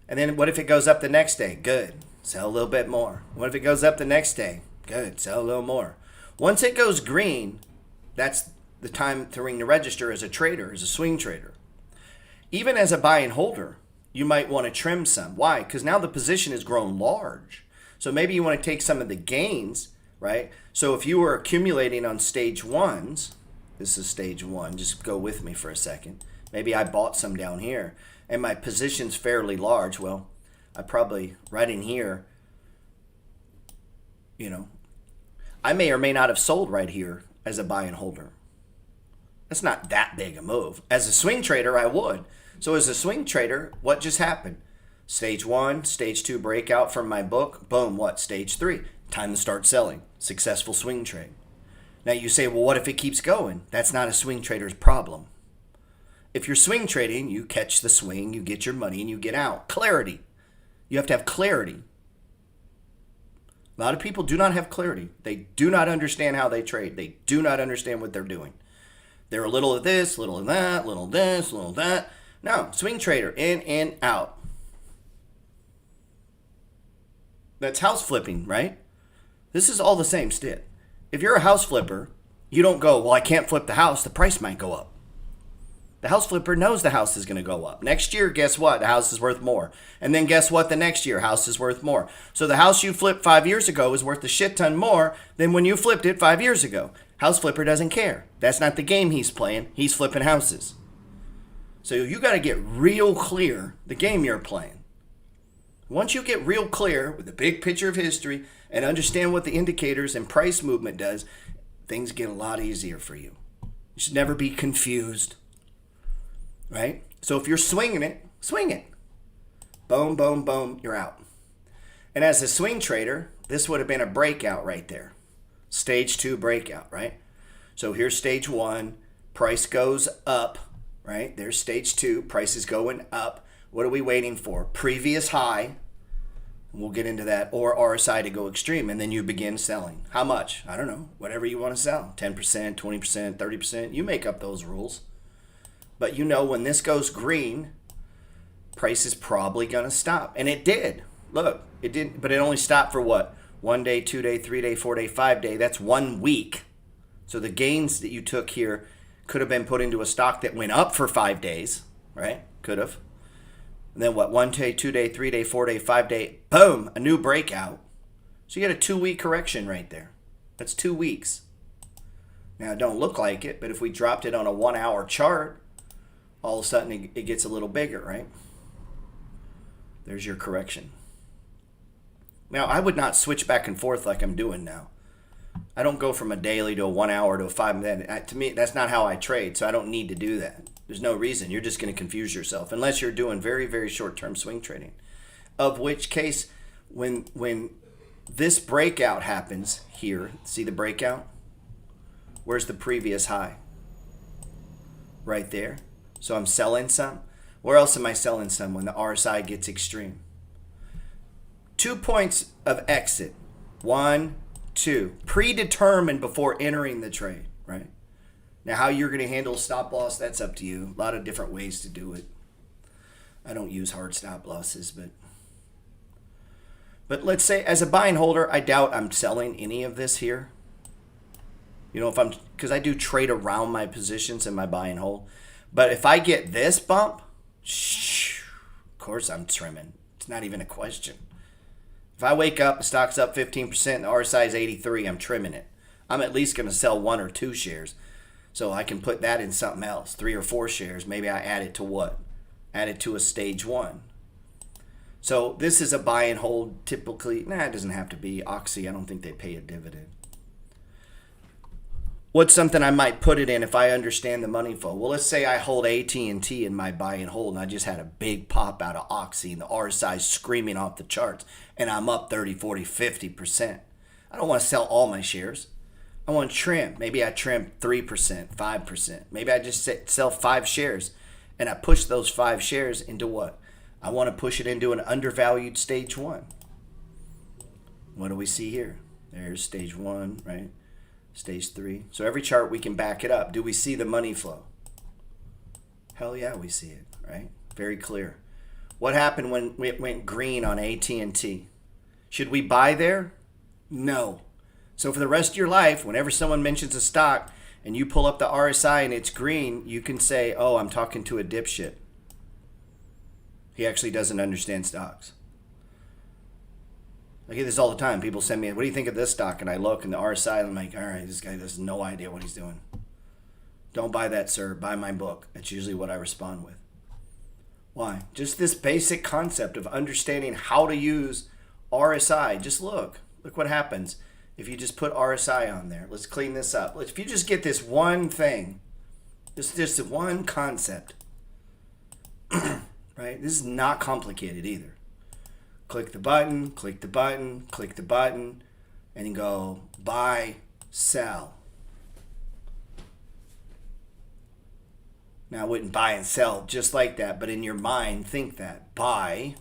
And then what if it goes up the next day? Good. Sell a little bit more. What if it goes up the next day? Good. Sell a little more. Once it goes green, that's the time to ring the register as a trader, as a swing trader. Even as a buy and holder, you might want to trim some. Why? Because now the position has grown large. So maybe you want to take some of the gains, right? So if you were accumulating on stage ones, this is stage one, just go with me for a second. Maybe I bought some down here and my position's fairly large. Well, I probably, right in here, I may or may not have sold right here as a buy and holder. That's not that big a move. As a swing trader, I would. So as a swing trader, what just happened? Stage one, stage two breakout from my book. Boom, what? Stage three. Time to start selling. Successful swing trade. Now you say, well, what if it keeps going? That's not a swing trader's problem. If you're swing trading, you catch the swing, you get your money, and you get out. Clarity. You have to have clarity. A lot of people do not have clarity. They do not understand how they trade. They do not understand what they're doing. They're a little of this, little of that, little of this, little of that. No, swing trader, in and out. That's house flipping, right? This is all the same stick. If you're a house flipper, you don't go, well, I can't flip the house. The price might go up. The house flipper knows the house is going to go up. Next year, guess what? The house is worth more. And then guess what? The next year, house is worth more. So the house you flipped 5 years ago is worth a shit ton more than when you flipped it 5 years ago. House flipper doesn't care. That's not the game he's playing. He's flipping houses. So you got to get real clear the game you're playing. Once you get real clear with the big picture of history and understand what the indicators and price movement does, things get a lot easier for you. You should never be confused. Right? So if you're swinging it, swing it. Boom, boom, boom, you're out. And as a swing trader, this would have been a breakout right there. Stage two breakout, right? So here's stage one, price goes up, right? There's stage two, price is going up. What are we waiting for? Previous high. We'll get into that. Or RSI to go extreme, and then you begin selling. How much? I don't know. Whatever you want to sell. 10%, 20%, 30%. You make up those rules. But you know when this goes green, price is probably going to stop. And it did. Look, it didn't, but it only stopped for what? 1 day, 2 day, 3 day, 4 day, 5 day. That's 1 week. So the gains that you took here could have been put into a stock that went up for 5 days, right? Could have. And then what? 1 day, 2 day, 3 day, 4 day, 5 day. Boom, a new breakout. So you get a 2-week correction right there. That's 2 weeks. Now it don't look like it, but if we dropped it on a 1-hour chart, all of a sudden it gets a little bigger, right? There's your correction. Now, I would not switch back and forth like I'm doing now. I don't go from a daily to a 1 hour to a 5 minute. To me, that's not how I trade, so I don't need to do that. There's no reason. You're just going to confuse yourself unless you're doing very, very short-term swing trading. Of which case, when this breakout happens here, see the breakout? Where's the previous high? Right there. So I'm selling some. Where else am I selling some when the RSI gets extreme? 2 points of exit. 1, 2. Predetermined before entering the trade, right? Now, how you're going to handle stop loss, that's up to you. A lot of different ways to do it. I don't use hard stop losses, but let's say as a buy and holder, I doubt I'm selling any of this here. You know, because I do trade around my positions in my buy and hold. But if I get this bump, of course I'm trimming. It's not even a question. If I wake up, the stock's up 15%, and the RSI is 83, I'm trimming it. I'm at least going to sell 1 or 2 shares. So I can put that in something else, 3 or 4 shares. Maybe I add it to what? Add it to a stage 1. So this is a buy and hold typically. Nah, it doesn't have to be. Oxy, I don't think they pay a dividend. What's something I might put it in if I understand the money flow? Well, let's say I hold AT&T in my buy and hold, and I just had a big pop out of Oxy, and the RSI is screaming off the charts, and I'm up 30, 40, 50%. I don't want to sell all my shares. I want to trim. Maybe I trim 3%, 5%. Maybe I just sell 5 shares, and I push those 5 shares into what? I want to push it into an undervalued stage 1. What do we see here? There's stage 1, right? Stage 3. So every chart we can back it up. Do we see the money flow? Hell yeah, we see it, right? Very clear. What happened when it went green on AT&T? Should we buy there? No. So for the rest of your life, whenever someone mentions a stock and you pull up the RSI and it's green, you can say, oh, I'm talking to a dipshit. He actually doesn't understand stocks. I get this all the time. People send me, what do you think of this stock? And I look and the RSI, and I'm like, all right, this guy has no idea what he's doing. Don't buy that, sir. Buy my book. That's usually what I respond with. Why? Just this basic concept of understanding how to use RSI. Just look. Look what happens if you just put RSI on there. Let's clean this up. If you just get this one thing, just one concept, right? This is not complicated either. Click the button, click the button, click the button, and you go buy, sell. Now, I wouldn't buy and sell just like that, but in your mind, think that. Buy,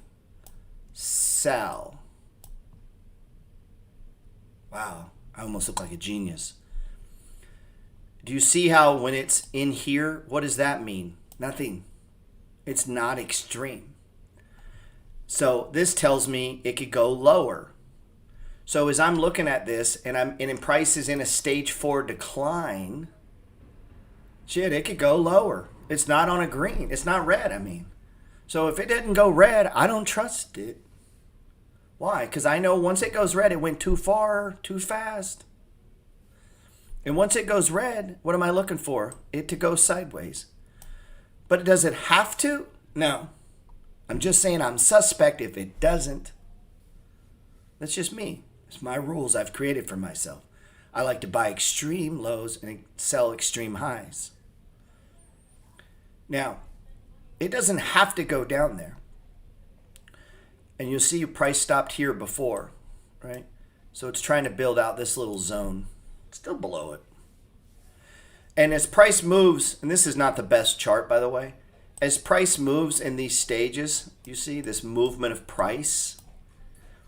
sell. Wow, I almost look like a genius. Do you see how when it's in here, what does that mean? Nothing. It's not extreme. So this tells me it could go lower. So as I'm looking at this and in price is in a stage 4 decline, shit, it could go lower. It's not on a green. It's not red, I mean. So if it didn't go red, I don't trust it. Why? Because I know once it goes red, it went too far, too fast. And once it goes red, what am I looking for? It to go sideways. But does it have to? No. I'm just saying I'm suspect if it doesn't. That's just me. It's my rules I've created for myself. I like to buy extreme lows and sell extreme highs. Now, it doesn't have to go down there. And you'll see your price stopped here before, right? So it's trying to build out this little zone. It's still below it. And as price moves, and this is not the best chart, by the way, as price moves in these stages, you see this movement of price.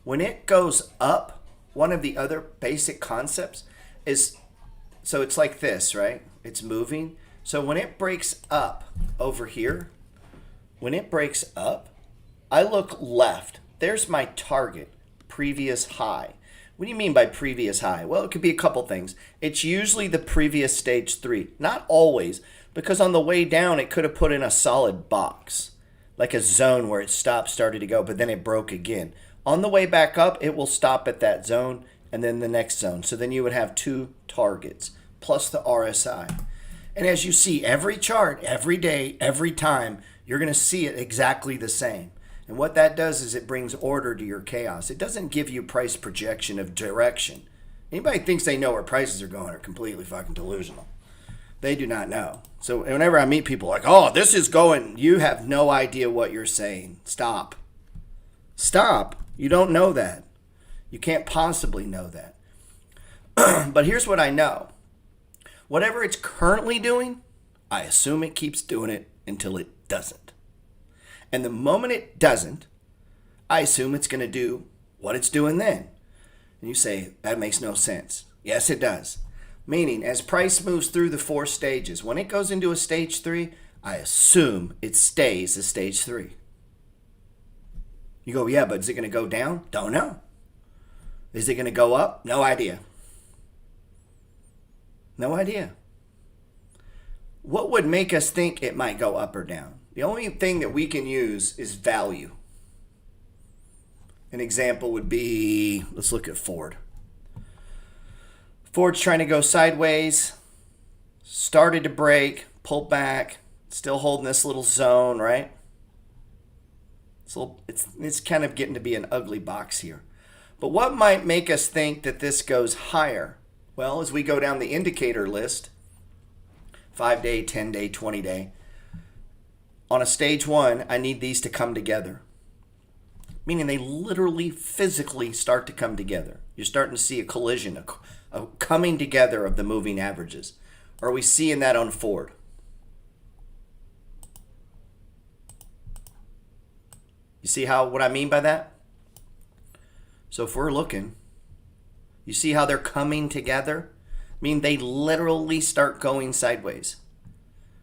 When it goes up, one of the other basic concepts is, so it's like this, right? It's moving. So when it breaks up over here, when it breaks up, I look left. There's my target, previous high. What do you mean by previous high? Well, it could be a couple things. It's usually the previous stage 3. Not always, because on the way down, it could have put in a solid box, like a zone where it stopped, started to go, but then it broke again. On the way back up, it will stop at that zone and then the next zone. So then you would have 2 targets plus the RSI. And as you see every chart, every day, every time, you're going to see it exactly the same. And what that does is it brings order to your chaos. It doesn't give you price projection of direction. Anybody thinks they know where prices are going are completely fucking delusional. They do not know. So whenever I meet people like, oh, this is going, you have no idea what you're saying. Stop. Stop. You don't know that. You can't possibly know that. But here's what I know. Whatever it's currently doing, I assume it keeps doing it until it doesn't. And the moment it doesn't, I assume it's going to do what it's doing then. And you say, that makes no sense. Yes, it does. Meaning, as price moves through the 4 stages, when it goes into a stage 3, I assume it stays a stage 3. You go, yeah, but is it going to go down? Don't know. Is it going to go up? No idea. No idea. What would make us think it might go up or down? The only thing that we can use is value. An example would be, let's look at Ford. Ford's trying to go sideways, started to break, pulled back, still holding this little zone, right? So it's kind of getting to be an ugly box here. But what might make us think that this goes higher? Well, as we go down the indicator list, 5-day, 10-day, 20-day, on a stage 1, I need these to come together. Meaning they literally, physically start to come together. You're starting to see a collision, a coming together of the moving averages. Are we seeing that on Ford? You see what I mean by that? So if we're looking, you see how they're coming together? I mean, they literally start going sideways.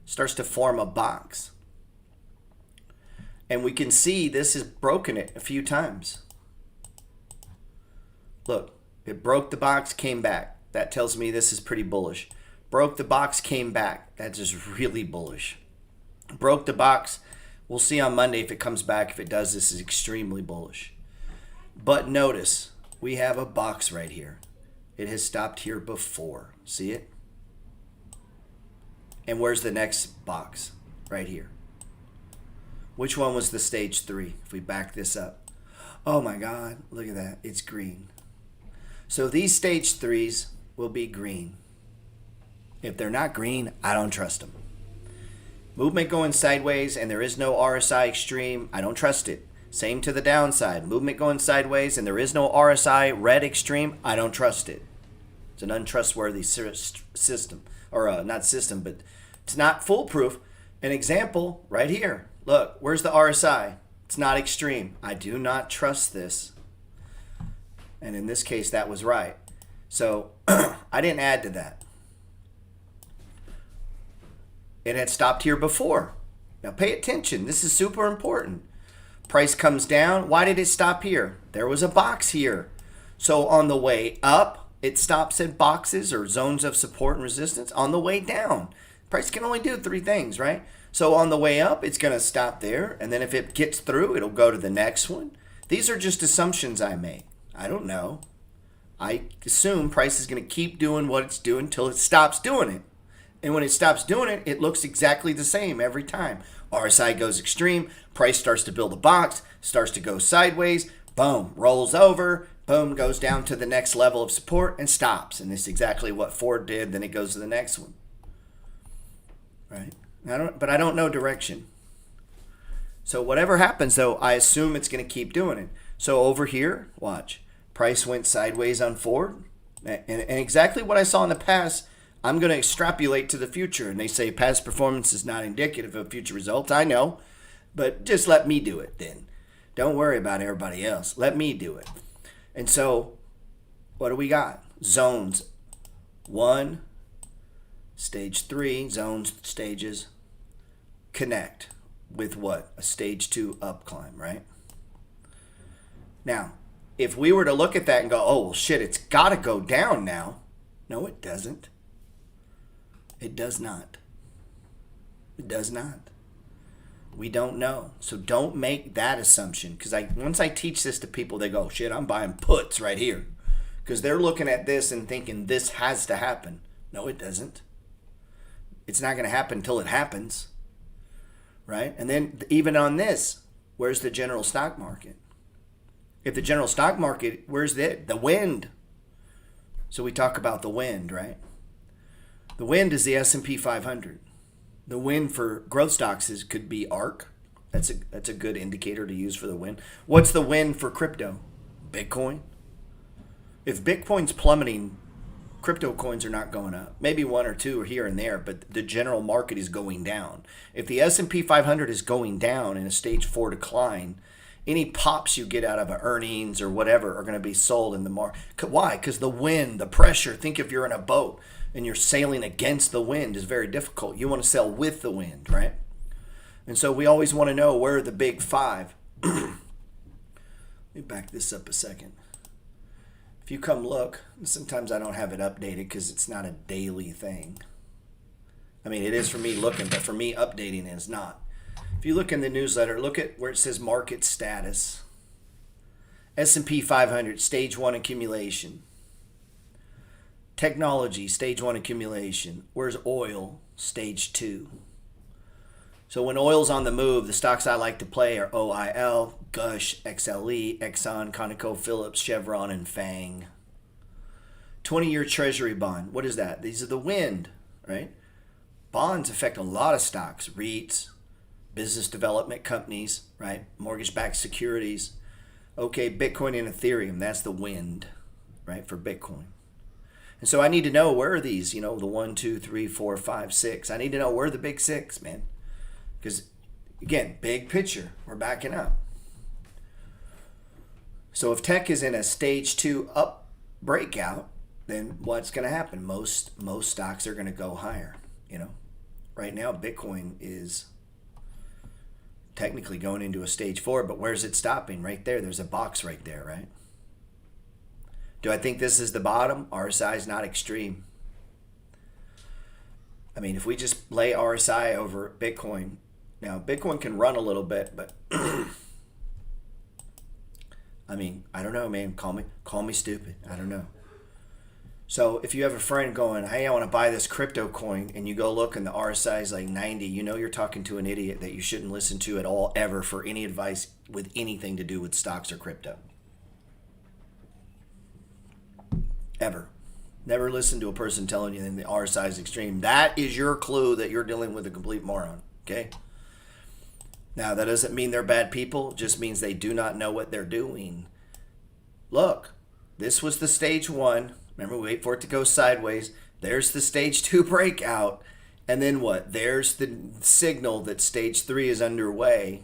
Starts to form a box. And we can see this has broken it a few times. Look, it broke the box, came back. That tells me this is pretty bullish. Broke the box, came back. That's just really bullish. Broke the box. We'll see on Monday if it comes back. If it does, this is extremely bullish. But notice, we have a box right here. It has stopped here before. See it? And where's the next box? Right here. Which one was the stage 3? If we back this up. Oh my God, look at that. It's green. So these stage 3s will be green. If they're not green, I don't trust them. Movement going sideways and there is no RSI extreme, I don't trust it. Same to the downside. Movement going sideways and there is no RSI red extreme, I don't trust it. It's an untrustworthy system. Or not system, but it's not foolproof. An example right here. Look, where's the RSI? It's not extreme. I do not trust this. And in this case, that was right. So I didn't add to that. It had stopped here before. Now pay attention. This is super important. Price comes down. Why did it stop here? There was a box here. So on the way up, it stops at boxes or zones of support and resistance. On the way down, price can only do 3 things, right? So on the way up, it's going to stop there. And then if it gets through, it'll go to the next one. These are just assumptions I make. I don't know. I assume price is going to keep doing what it's doing until it stops doing it. And when it stops doing it, it looks exactly the same every time. RSI goes extreme, price starts to build a box, starts to go sideways, boom, rolls over, boom, goes down to the next level of support and stops. And it's exactly what Ford did. Then it goes to the next one. Right? But I don't know direction. So whatever happens, though, I assume it's going to keep doing it. So over here, watch. Price went sideways on Ford. And exactly what I saw in the past, I'm going to extrapolate to the future. And they say past performance is not indicative of future results. I know. But just let me do it then. Don't worry about everybody else. Let me do it. And so what do we got? Zones 1, stage 3, zones, stages, connect with what? A stage 2 up climb, right? Now, if we were to look at that and go, oh, well, shit, it's got to go down now. No, it doesn't. It does not. It does not. We don't know. So don't make that assumption. Because once I teach this to people, they go, shit, I'm buying puts right here. Because they're looking at this and thinking this has to happen. No, it doesn't. It's not going to happen until it happens. Right? And then even on this, where's the general stock market? If the general stock market, where's the wind? So we talk about the wind, right? The wind is the S&P 500. The wind for growth stocks could be ARK. That's a good indicator to use for the wind. What's the wind for crypto? Bitcoin. If Bitcoin's plummeting, crypto coins are not going up. Maybe one or two are here and there, but the general market is going down. If the S&P 500 is going down in a stage 4 decline, any pops you get out of earnings or whatever are going to be sold in the market. Why? Because the wind, the pressure. Think if you're in a boat and you're sailing against the wind is very difficult. You want to sail with the wind, right? And so we always want to know where are the big five. Let me back this up a second. If you come look, sometimes I don't have it updated because it's not a daily thing. I mean, it is for me looking, but for me updating is not. If you look in the newsletter, look at where it says market status. S&P 500, stage 1 accumulation. Technology, stage 1 accumulation. Where's oil? Stage 2. So when oil's on the move, the stocks I like to play are OIL, Gush, XLE, Exxon, ConocoPhillips, Chevron, and FANG. 20-year treasury bond. What is that? These are the wind, right? Bonds affect a lot of stocks. REITs, business development companies, right? Mortgage-backed securities. Okay, Bitcoin and Ethereum. That's the wind, right, for Bitcoin. And so I need to know where are these, the 1, 2, 3, 4, 5, 6. I need to know where are the big six, man. Because, again, big picture, we're backing up. So if tech is in a stage 2 up breakout, then what's going to happen? Most stocks are going to go higher, Right now, Bitcoin is technically going into a stage 4, but where's it stopping? Right there. There's a box right there, right? Do I think this is the bottom? RSI is not extreme. I mean, if we just lay RSI over Bitcoin, now Bitcoin can run a little bit, but I mean, I don't know, man. Call me stupid. I don't know. So if you have a friend going, hey, I want to buy this crypto coin, and you go look and the RSI is like 90, you're talking to an idiot that you shouldn't listen to at all ever for any advice with anything to do with stocks or crypto. Ever. Never listen to a person telling you that the RSI is extreme. That is your clue that you're dealing with a complete moron, okay? Now, that doesn't mean they're bad people. It just means they do not know what they're doing. Look, this was the stage 1. Remember, wait for it to go sideways. There's the stage 2 breakout. And then what? There's the signal that stage 3 is underway.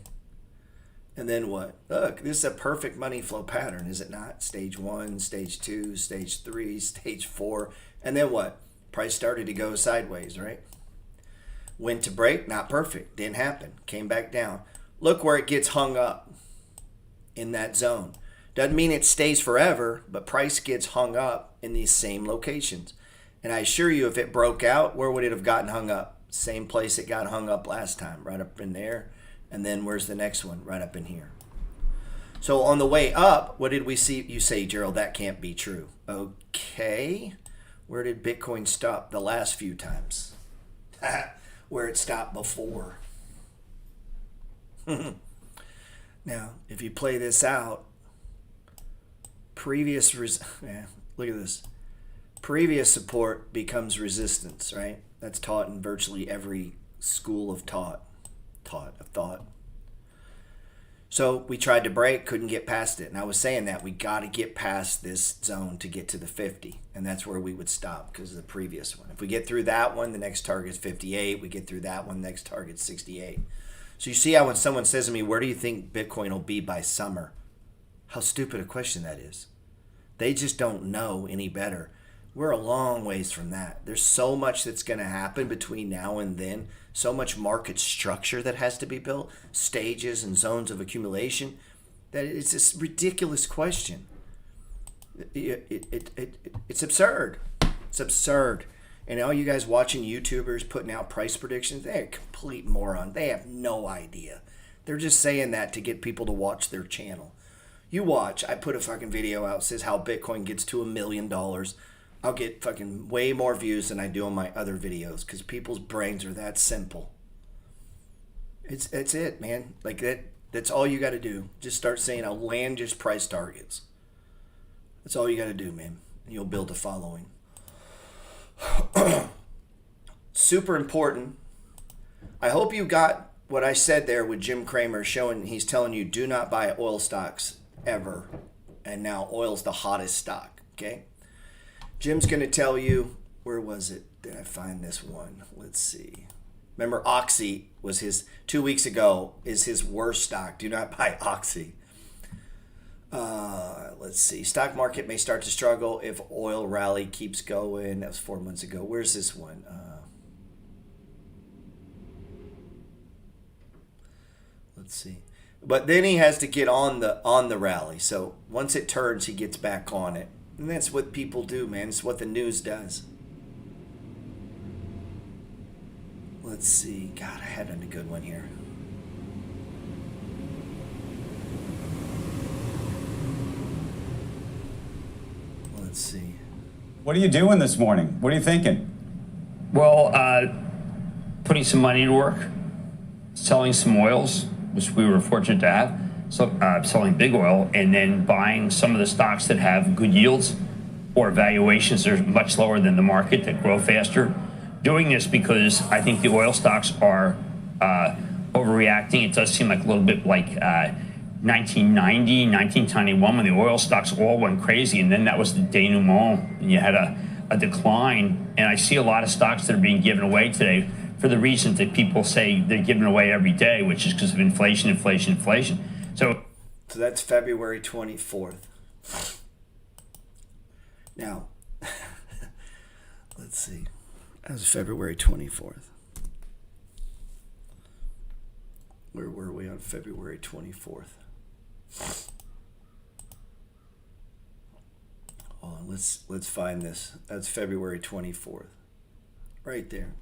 And then what? Look, this is a perfect money flow pattern, is it not? Stage 1, stage 2, stage 3, stage 4. And then what? Price started to go sideways, right? Went to break, not perfect. Didn't happen. Came back down. Look where it gets hung up in that zone. Doesn't mean it stays forever, but price gets hung up in these same locations. And I assure you, if it broke out, where would it have gotten hung up? Same place it got hung up last time, right up in there. And then where's the next one? Right up in here. So on the way up, what did we see? You say, Gerald, that can't be true. Okay. Where did Bitcoin stop the last few times? Where it stopped before. Now, if you play this out, look at this. Previous support becomes resistance, right? That's taught in virtually every school of thought. So we tried to break, couldn't get past it. And I was saying that we got to get past this zone to get to the 50. And that's where we would stop because of the previous one. If we get through that one, the next target is 58. We get through that one, the next target is 68. So you see how when someone says to me, where do you think Bitcoin will be by summer? How stupid a question that is. They just don't know any better. We're a long ways from that. There's so much that's going to happen between now and then, so much market structure that has to be built, stages and zones of accumulation, that it's this ridiculous question. It's absurd. It's absurd. And all you guys watching YouTubers putting out price predictions, they're complete moron. They have no idea. They're just saying that to get people to watch their channel. You watch, I put a fucking video out that says how Bitcoin gets to $1 million. I'll get fucking way more views than I do on my other videos because people's brains are that simple. It's it, man. Like that's all you got to do. Just start saying outlandish price targets. That's all you got to do, man. And you'll build a following. Super important. I hope you got what I said there with Jim Cramer showing he's telling you do not buy oil stocks ever. And now oil's the hottest stock, okay? Jim's going to tell you, where was it? Did I find this one? Let's see. Remember Oxy was his, 2 weeks ago, is his worst stock. Do not buy Oxy. Let's see. Stock market may start to struggle if oil rally keeps going. That was 4 months ago. Where's this one? Let's see. But then he has to get on the rally. So once it turns, he gets back on it. And that's what people do, man. It's what the news does. Let's see. God, I had a good one here. Let's see.
What are you doing this morning? What are you thinking?
Well, putting some money to work, selling some oils, which we were fortunate to have, so, selling big oil, and then buying some of the stocks that have good yields or valuations that are much lower than the market that grow faster. Doing this because I think the oil stocks are overreacting. It does seem like a little bit like 1990, 1991, when the oil stocks all went crazy, and then that was the denouement, and you had a decline. And I see a lot of stocks that are being given away today for the reasons that people say they're giving away every day, which is because of inflation. So
that's February 24th. Now, let's see. That was February 24th. Where were we on February 24th? Hold on, let's find this. That's February 24th. Right there.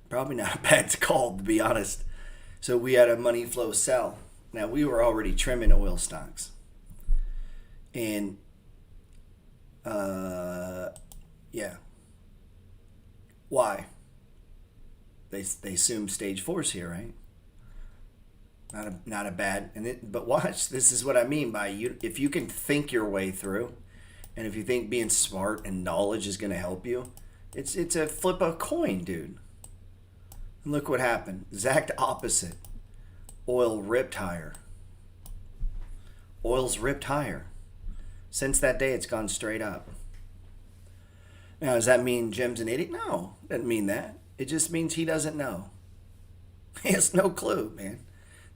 Probably not a bad call, to be honest. So we had a money flow sell. Now, we were already trimming oil stocks. And, yeah. Why? They assume stage 4's here, right? Not a bad, but watch, this is what I mean by you. If you can think your way through, and if you think being smart and knowledge is going to help you, it's a flip a coin, dude. And look what happened. Exact opposite. Oil ripped higher. Oil's ripped higher. Since that day, it's gone straight up. Now, does that mean Jim's an idiot? No, doesn't mean that. It just means he doesn't know. He has no clue, man.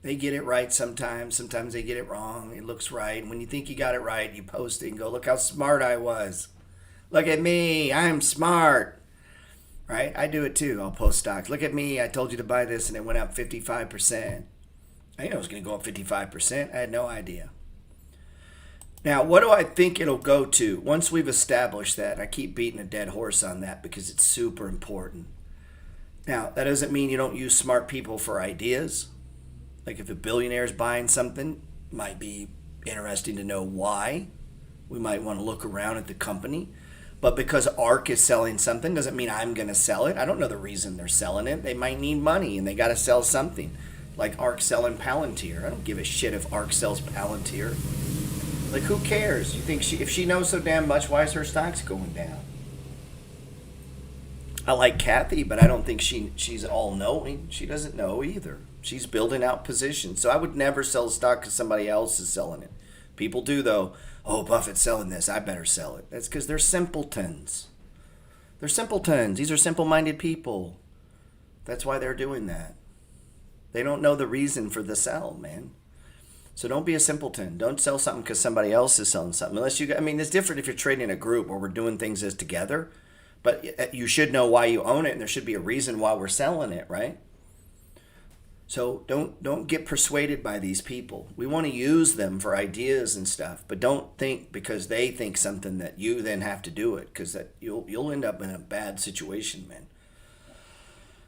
They get it right sometimes. Sometimes they get it wrong. It looks right. And when you think you got it right, you post it and go, look how smart I was. Look at me. I'm smart. Right? I do it too. I'll post stocks. Look at me. I told you to buy this and it went up 55%. I didn't know it was going to go up 55%. I had no idea. Now, what do I think it'll go to? Once we've established that, I keep beating a dead horse on that because it's super important. Now, that doesn't mean you don't use smart people for ideas. Like if a billionaire is buying something, it might be interesting to know why. We might want to look around at the company. But because ARK is selling something doesn't mean I'm going to sell it. I don't know the reason they're selling it. They might need money and they got to sell something. Like ARK selling Palantir. I don't give a shit if ARK sells Palantir. Like, who cares? You think if she knows so damn much, why is her stocks going down? I like Kathy, but I don't think she's all-knowing. She doesn't know either. She's building out positions. So I would never sell a stock because somebody else is selling it. People do, though. Oh, Buffett's selling this. I better sell it. That's because they're simpletons. They're simpletons. These are simple-minded people. That's why they're doing that. They don't know the reason for the sell, man. So don't be a simpleton. Don't sell something because somebody else is selling something. Unless you, I mean, it's different if you're trading in a group where we're doing things as together, but you should know why you own it, and there should be a reason why we're selling it, right? So don't get persuaded by these people. We want to use them for ideas and stuff, but don't think because they think something that you then have to do it, because that you'll end up in a bad situation, man.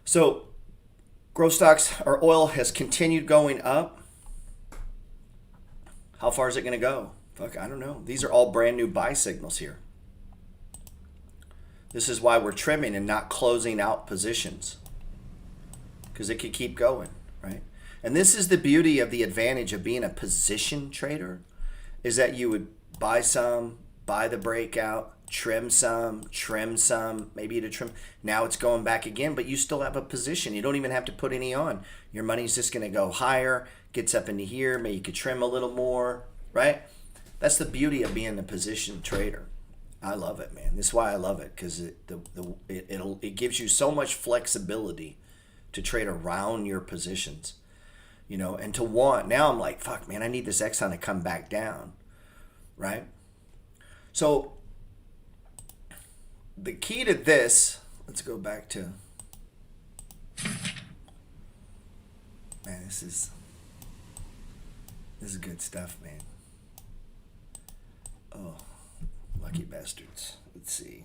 So growth stocks, or oil has continued going up. How far is it going to go? Fuck, I don't know. These are all brand new buy signals here. This is why we're trimming and not closing out positions, because it could keep going, right? And this is the beauty of the advantage of being a position trader, is that you would buy some, buy the breakout, trim some, maybe to trim. Now it's going back again, but you still have a position. You don't even have to put any on. Your money's just going to go higher, gets up into here. Maybe you could trim a little more, right? That's the beauty of being a position trader. I love it, man. This is why I love it, because it gives you so much flexibility to trade around your positions, you know, and to want. Now I'm like, fuck, man, I need this Exxon to come back down, right? So the key to this, let's go back to, man, this is good stuff, man. Oh, lucky bastards. Let's see.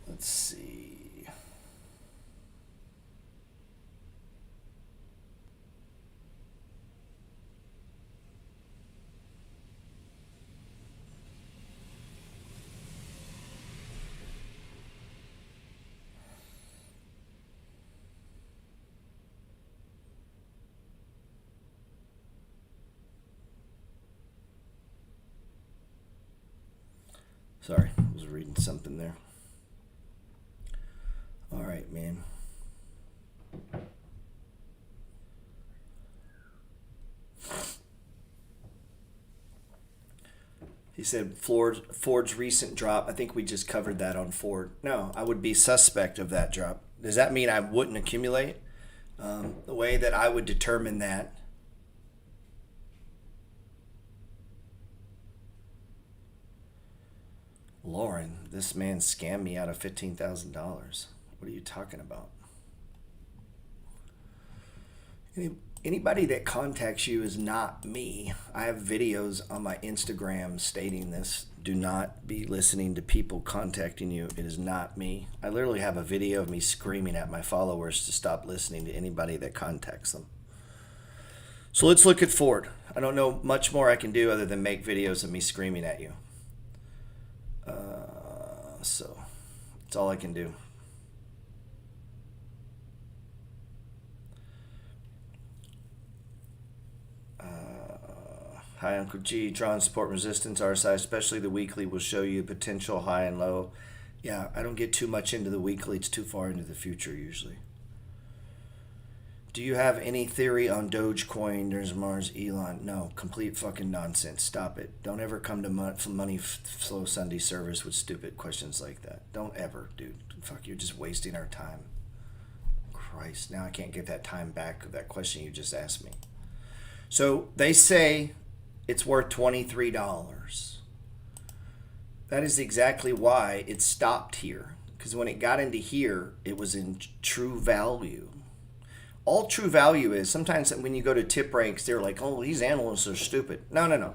Let's see. Sorry, I was reading something there. All right, man. He said Ford's recent drop. I think we just covered that on Ford. No, I would be suspect of that drop. Does that mean I wouldn't accumulate? The way that I would determine that, Lauren, this man scammed me out of $15,000. What are you talking about? Anybody that contacts you is not me. I have videos on my Instagram stating this. Do not be listening to people contacting you. It is not me. I literally have a video of me screaming at my followers to stop listening to anybody that contacts them. So let's look at Ford. I don't know much more I can do other than make videos of me screaming at you. So that's all I can do. Hi, Uncle G. Drawn support resistance, RSI, especially the weekly, will show you potential high and low. Yeah, I don't get too much into the weekly. It's too far into the future usually. Do you have any theory on Dogecoin? There's Mars, Elon. No, complete fucking nonsense. Stop it. Don't ever come to Money Flow Sunday service with stupid questions like that. Don't ever, dude. Fuck, you're just wasting our time. Christ, now I can't get that time back of that question you just asked me. So they say it's worth $23. That is exactly why it stopped here. Because when it got into here, it was in true value. All true value is, sometimes when you go to tip ranks, they're like, oh, these analysts are stupid. No.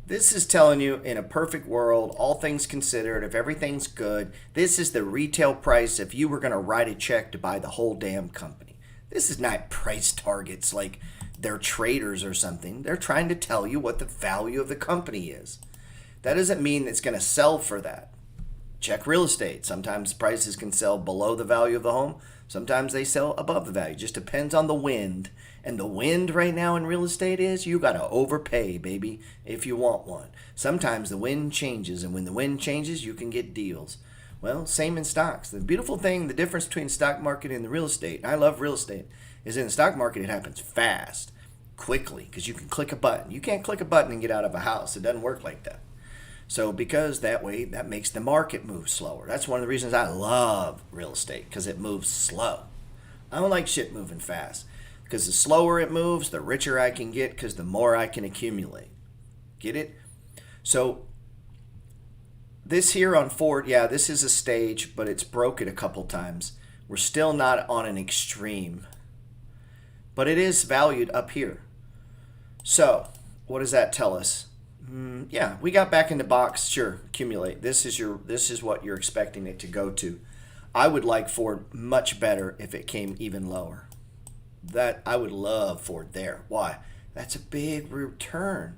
This is telling you, in a perfect world, all things considered, if everything's good, this is the retail price if you were going to write a check to buy the whole damn company. This is not price targets like they're traders or something. They're trying to tell you what the value of the company is. That doesn't mean it's going to sell for that. Check real estate. Sometimes prices can sell below the value of the home. Sometimes they sell above the value. Just depends on the wind. And the wind right now in real estate is you got to overpay, baby, if you want one. Sometimes the wind changes, and when the wind changes, you can get deals. Well, same in stocks. The beautiful thing, the difference between stock market and the real estate, I love real estate, is in the stock market it happens fast, quickly, because you can click a button. You can't click a button and get out of a house. It doesn't work like that. So because that way, that makes the market move slower. That's one of the reasons I love real estate, because it moves slow. I don't like shit moving fast, because the slower it moves, the richer I can get, because the more I can accumulate. Get it? So this here on Ford, yeah, this is a stage, but it's broken a couple times. We're still not on an extreme, but it is valued up here. So what does that tell us? Yeah, we got back in the box. Sure, accumulate. This is what you're expecting it to go to. I would like Ford much better if it came even lower. That I would love Ford there. Why? That's a big return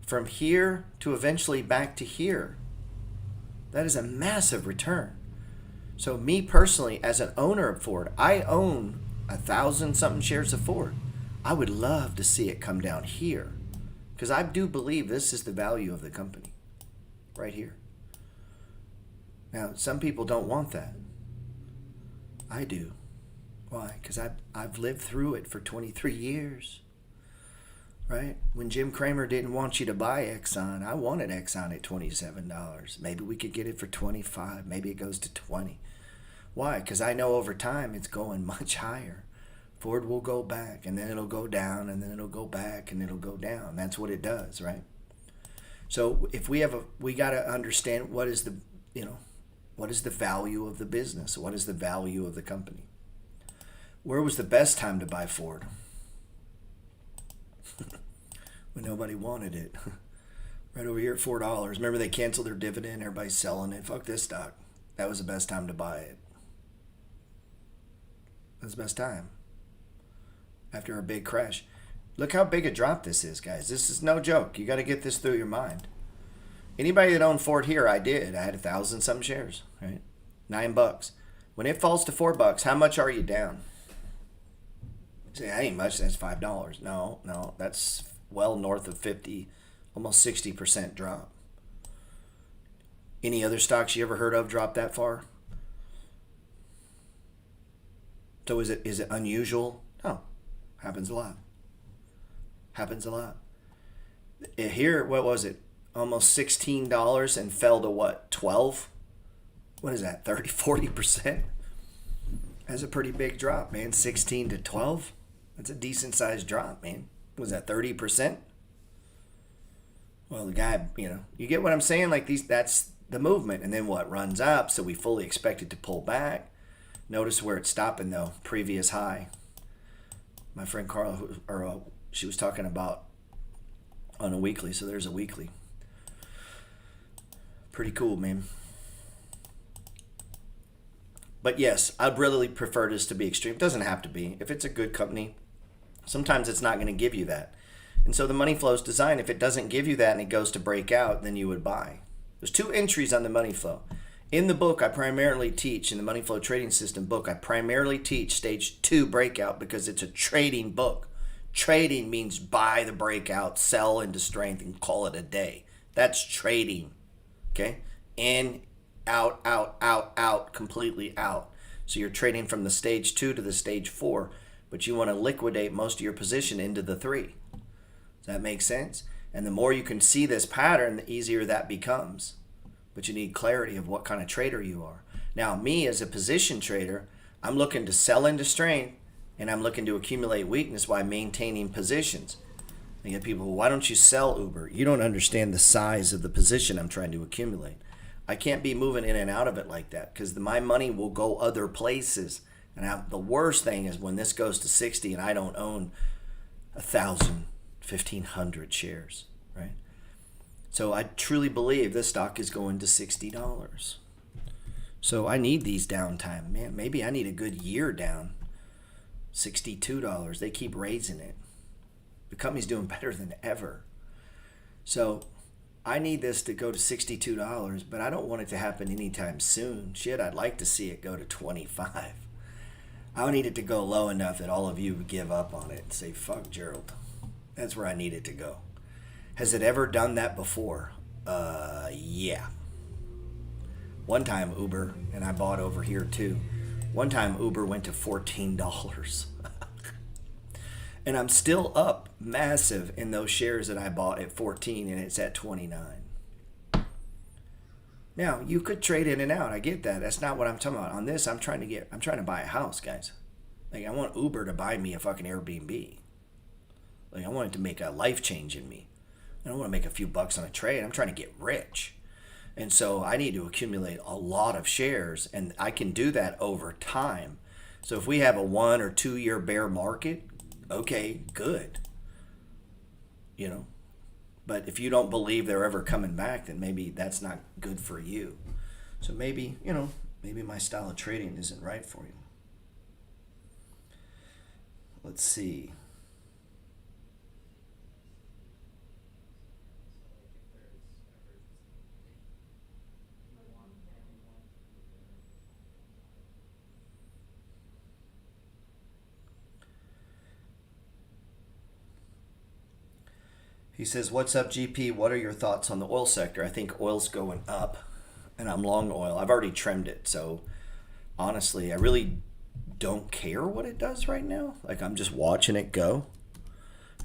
from here to eventually back to here. That is a massive return. So me personally, as an owner of Ford, I own 1,000 something shares of Ford. I would love to see it come down here, because I do believe this is the value of the company right here. Now, some people don't want that. I do. Why? Because I've lived through it for 23 years. Right? When Jim Cramer didn't want you to buy Exxon, I wanted Exxon at $27. Maybe we could get it for $25. Maybe it goes to $20. Why? Because I know over time it's going much higher. Ford will go back, and then it'll go down, and then it'll go back, and it'll go down. That's what it does, right? So if we got to understand what is the value of the business? What is the value of the company? Where was the best time to buy Ford? When nobody wanted it. Right over here at $4. Remember they canceled their dividend, everybody's selling it. Fuck this stock. That was the best time to buy it. That's the best time. After a big crash. Look how big a drop this is, guys. This is no joke. You got to get this through your mind. Anybody that owned Ford here, I did. I had 1,000 some shares, right? $9. When it falls to $4, how much are you down? You say, that ain't much, that's $5. No, that's well north of 50, almost 60% drop. Any other stocks you ever heard of drop that far? So is it unusual? No. Happens a lot. Happens a lot. Here, what was it? Almost $16 and fell to what? 12? What is that? 30, 40%? That's a pretty big drop, man. 16 to 12? That's a decent sized drop, man. Was that 30%? Well, the guy, you get what I'm saying? Like that's the movement. And then what? Runs up, so we fully expect it to pull back. Notice where it's stopping though, previous high. My friend Carla, she was talking about on a weekly, so there's a weekly. Pretty cool, man. But yes, I'd really prefer this to be extreme. It doesn't have to be. If it's a good company, sometimes it's not going to give you that. And so the money flow is designed. If it doesn't give you that and it goes to break out, then you would buy. There's 2 entries on the money flow. In the book, I primarily teach, in the Money Flow Trading System book, I primarily teach stage 2 breakout because it's a trading book. Trading means buy the breakout, sell into strength, and call it a day. That's trading. Okay? In, out, out, out, out, completely out. So you're trading from the stage 2 to the stage 4, but you want to liquidate most of your position into the 3. Does that make sense? And the more you can see this pattern, the easier that becomes. But you need clarity of what kind of trader you are. Now, me as a position trader, I'm looking to sell into strength, and I'm looking to accumulate weakness while maintaining positions. I get people, why don't you sell Uber? You don't understand the size of the position I'm trying to accumulate. I can't be moving in and out of it like that because my money will go other places. And the worst thing is when this goes to 60 and I don't own 1,000, 1,500 shares, right? So I truly believe this stock is going to $60. So I need these downtime. Man, maybe I need a good year down. $62. They keep raising it. The company's doing better than ever. So I need this to go to $62, but I don't want it to happen anytime soon. Shit, I'd like to see it go to 25. I need it to go low enough that all of you would give up on it and say, fuck Gerald. That's where I need it to go. Has it ever done that before? Yeah. One time Uber, and I bought over here too. One time Uber went to $14. And I'm still up massive in those shares that I bought at 14 and it's at 29. Now, you could trade in and out. I get that. That's not what I'm talking about. On this, I'm trying to buy a house, guys. Like, I want Uber to buy me a fucking Airbnb. Like, I want it to make a life change in me. I don't want to make a few bucks on a trade. I'm trying to get rich. And so I need to accumulate a lot of shares, and I can do that over time. So if we have a 1 or 2 year bear market, okay, good. You know, but if you don't believe they're ever coming back, then maybe that's not good for you. So maybe, maybe my style of trading isn't right for you. Let's see. He says, what's up, GP? What are your thoughts on the oil sector? I think oil's going up, and I'm long oil. I've already trimmed it. So honestly, I really don't care what it does right now. Like, I'm just watching it go.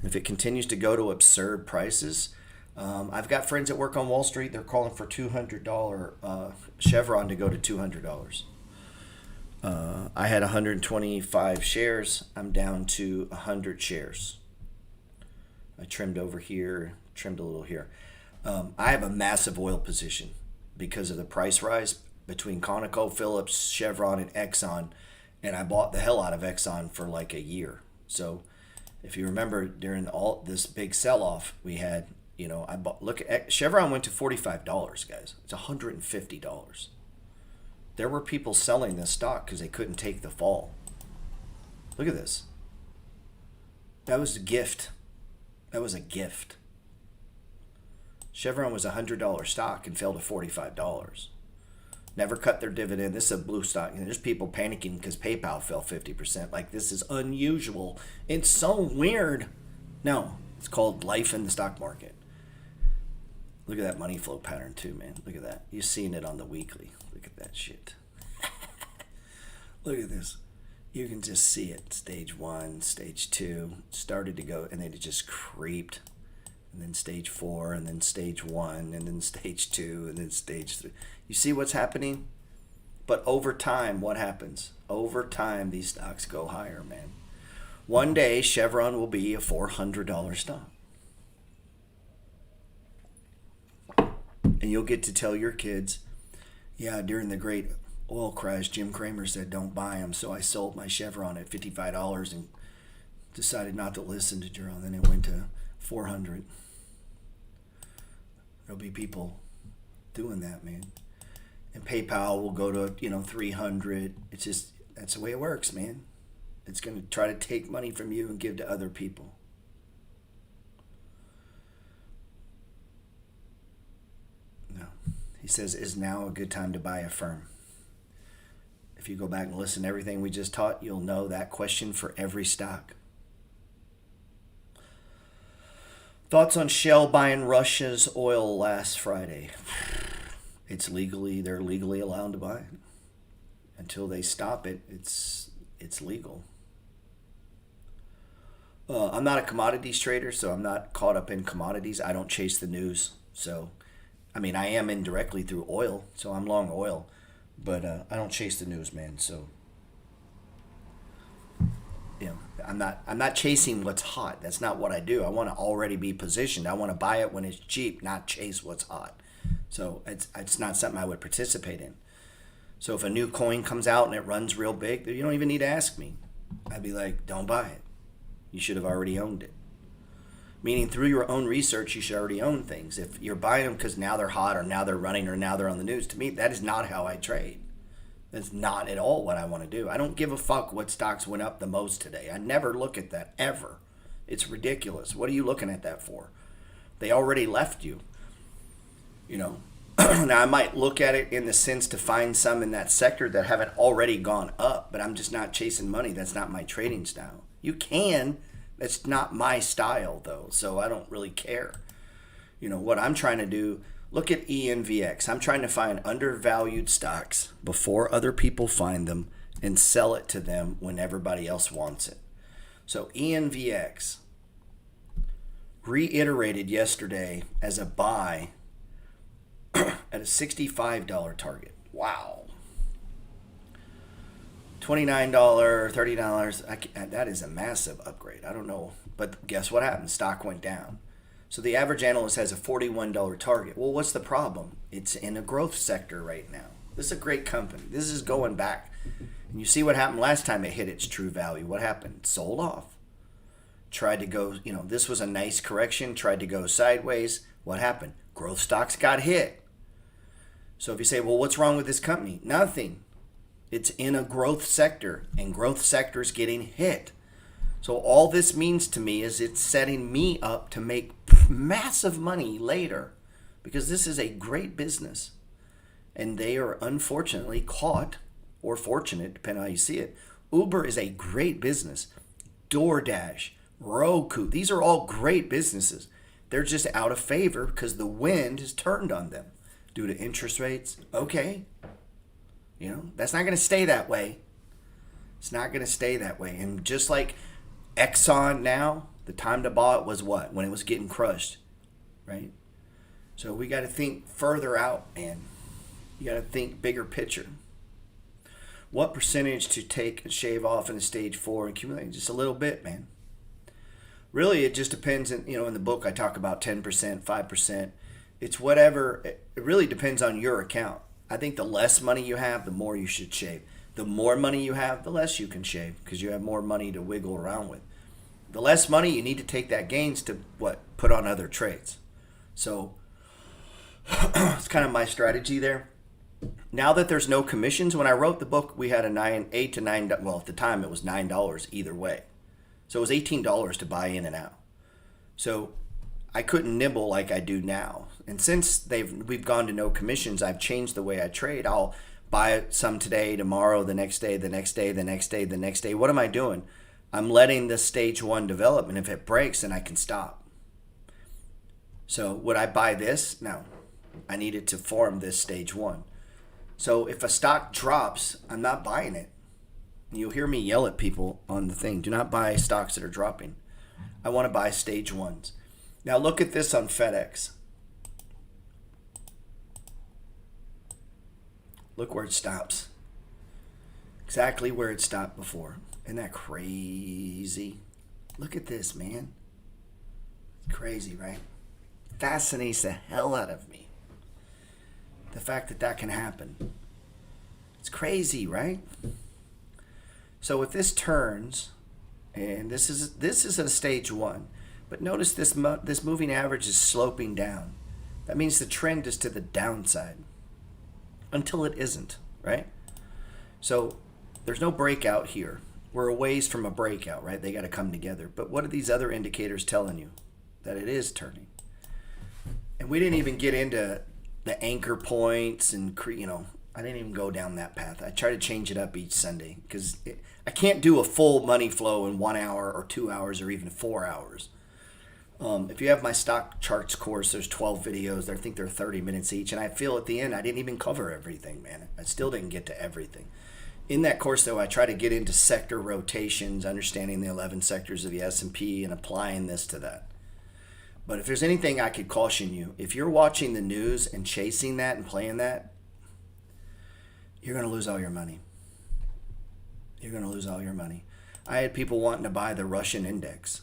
If it continues to go to absurd prices, I've got friends that work on Wall Street. They're calling for $200 Chevron to go to $200. I had 125 shares. I'm down to 100 shares. I trimmed over here, trimmed a little here. I have a massive oil position because of the price rise between ConocoPhillips, Chevron, and Exxon, and I bought the hell out of Exxon for like a year. So if you remember, during all this big sell-off we had, I bought. Look at Chevron went to $45, guys. It's $150. There were people selling this stock because they couldn't take the fall. Look at this. That was a gift. That was a gift. Chevron was a $100 stock and fell to $45. Never cut their dividend. This is a blue stock. And there's people panicking because PayPal fell 50%. Like, this is unusual. It's so weird. No, it's called life in the stock market. Look at that money flow pattern too, man. Look at that. You're seeing it on the weekly. Look at that shit. Look at this. You can just see it. Stage 1, stage 2 started to go, and then it just creeped. And then stage 4, and then stage 1, and then stage 2, and then stage 3. You see what's happening? But over time, what happens? Over time, these stocks go higher, man. One day, Chevron will be a $400 stock. And you'll get to tell your kids, yeah, during the great oil crash, Jim Cramer said, don't buy them. So I sold my Chevron at $55 and decided not to listen to Gerald. Then it went to $400. There'll be people doing that, man. And PayPal will go to, $300. It's just, that's the way it works, man. It's going to try to take money from you and give to other people. No. He says, is now a good time to buy a firm? If you go back and listen to everything we just taught, you'll know that question for every stock. Thoughts on Shell buying Russia's oil last Friday? They're legally allowed to buy it. Until they stop it, it's legal. I'm not a commodities trader, so I'm not caught up in commodities. I don't chase the news. So, I am indirectly through oil, so I'm long oil. But I don't chase the news, man. So, I'm not chasing what's hot. That's not what I do. I want to already be positioned. I want to buy it when it's cheap, not chase what's hot. So it's not something I would participate in. So if a new coin comes out and it runs real big, you don't even need to ask me. I'd be like, don't buy it. You should have already owned it. Meaning through your own research, you should already own things. If you're buying them because now they're hot or now they're running or now they're on the news, to me, that is not how I trade. That's not at all what I want to do. I don't give a fuck what stocks went up the most today. I never look at that, ever. It's ridiculous. What are you looking at that for? They already left you. Now, I might look at it in the sense to find some in that sector that haven't already gone up, but I'm just not chasing money. That's not my trading style. You can. That's not my style, though, so I don't really care. What I'm trying to do, look at ENVX. I'm trying to find undervalued stocks before other people find them and sell it to them when everybody else wants it. So ENVX reiterated yesterday as a buy at a $65 target. Wow. $29, $30. That is a massive upgrade. I don't know. But guess what happened? Stock went down. So the average analyst has a $41 target. Well, what's the problem? It's in a growth sector right now. This is a great company. This is going back. And you see what happened last time it hit its true value. What happened? It sold off. Tried to go, this was a nice correction. Tried to go sideways. What happened? Growth stocks got hit. So if you say, well, what's wrong with this company? Nothing. It's in a growth sector, and growth sector's getting hit. So all this means to me is it's setting me up to make massive money later, because this is a great business. And they are unfortunately caught, or fortunate, depending on how you see it. Uber is a great business. DoorDash, Roku, these are all great businesses. They're just out of favor because the wind has turned on them due to interest rates. Okay. That's not going to stay that way. It's not going to stay that way. And just like Exxon now, the time to buy it was what? When it was getting crushed, right? So we got to think further out, man. You got to think bigger picture. What percentage to take and shave off in a stage 4 and accumulate? Just a little bit, man. Really, it just depends. In the book, I talk about 10%, 5%. It's whatever. It really depends on your account. I think the less money you have, the more you should shave. The more money you have, the less you can shave because you have more money to wiggle around with. The less money, you need to take that gains to put on other trades. So it's kind of my strategy there. Now that there's no commissions, when I wrote the book, we had $8 to $9. Well, at the time it was $9 either way. So it was $18 to buy in and out. So I couldn't nibble like I do now. And since we've gone to no commissions, I've changed the way I trade. I'll buy some today, tomorrow, the next day, the next day, the next day, the next day. What am I doing? I'm letting the stage 1 develop, and if it breaks, then I can stop. So would I buy this? No. I need it to form this stage 1. So if a stock drops, I'm not buying it. You'll hear me yell at people on the thing. Do not buy stocks that are dropping. I want to buy stage 1s. Now look at this on FedEx. Look where it stops. Exactly where it stopped before. Isn't that crazy? Look at this, man. It's crazy, right? Fascinates the hell out of me. The fact that can happen. It's crazy, right? So if this turns, and this is at a stage 1, but notice this moving average is sloping down. That means the trend is to the downside until it isn't, right? So there's no breakout here. We're a ways from a breakout, right? They got to come together. But what are these other indicators telling you? That it is turning. And we didn't even get into the anchor points and, I didn't even go down that path. I try to change it up each Sunday because I can't do a full money flow in 1 hour or 2 hours or even 4 hours. If you have my stock charts course, there's 12 videos. I think they're 30 minutes each. And I feel at the end, I didn't even cover everything, man. I still didn't get to everything. In that course, though, I try to get into sector rotations, understanding the 11 sectors of the S&P and applying this to that. But if there's anything I could caution you, if you're watching the news and chasing that and playing that, you're going to lose all your money. You're going to lose all your money. I had people wanting to buy the Russian index.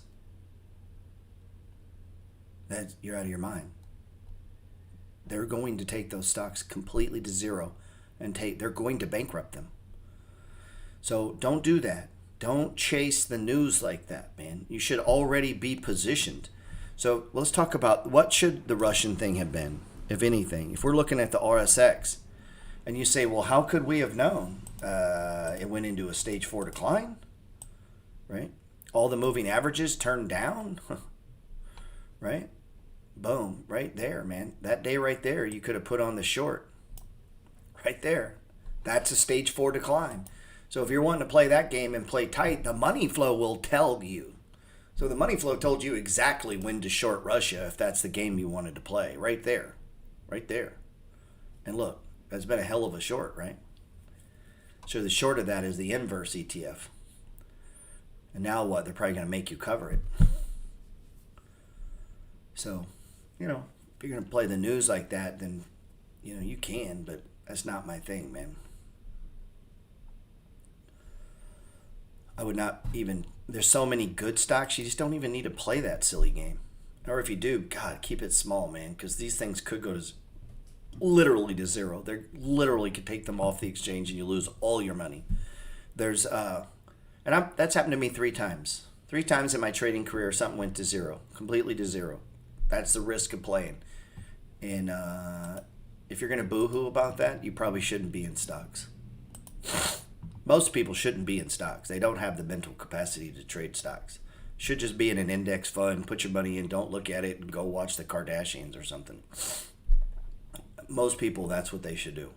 You're out of your mind. They're going to take those stocks completely to zero and they're going to bankrupt them. So don't do that. Don't chase the news like that, man. You should already be positioned. So let's talk about what should the Russian thing have been, if anything. If we're looking at the RSX, and you say, well, how could we have known? It went into a stage 4 decline, right? All the moving averages turned down, right? Boom, right there, man. That day right there, you could have put on the short. Right there. That's a stage 4 decline. So if you're wanting to play that game and play tight, the money flow will tell you. So the money flow told you exactly when to short Russia if that's the game you wanted to play. Right there. Right there. And look, that's been a hell of a short, right? So the short of that is the inverse ETF. And now what? They're probably going to make you cover it. So, if you're going to play the news like that, then You can, but that's not my thing, man. I would not even, there's so many good stocks, you just don't even need to play that silly game. Or if you do, God, keep it small, man, because these things could go to literally to zero. They literally could take them off the exchange and you lose all your money. That's happened to me 3 times. 3 times in my trading career, something went to zero, completely to zero. That's the risk of playing. And if you're going to boo-hoo about that, you probably shouldn't be in stocks. Most people shouldn't be in stocks. They don't have the mental capacity to trade stocks. Should just be in an index fund, put your money in, don't look at it, and go watch the Kardashians or something. Most people, that's what they should do.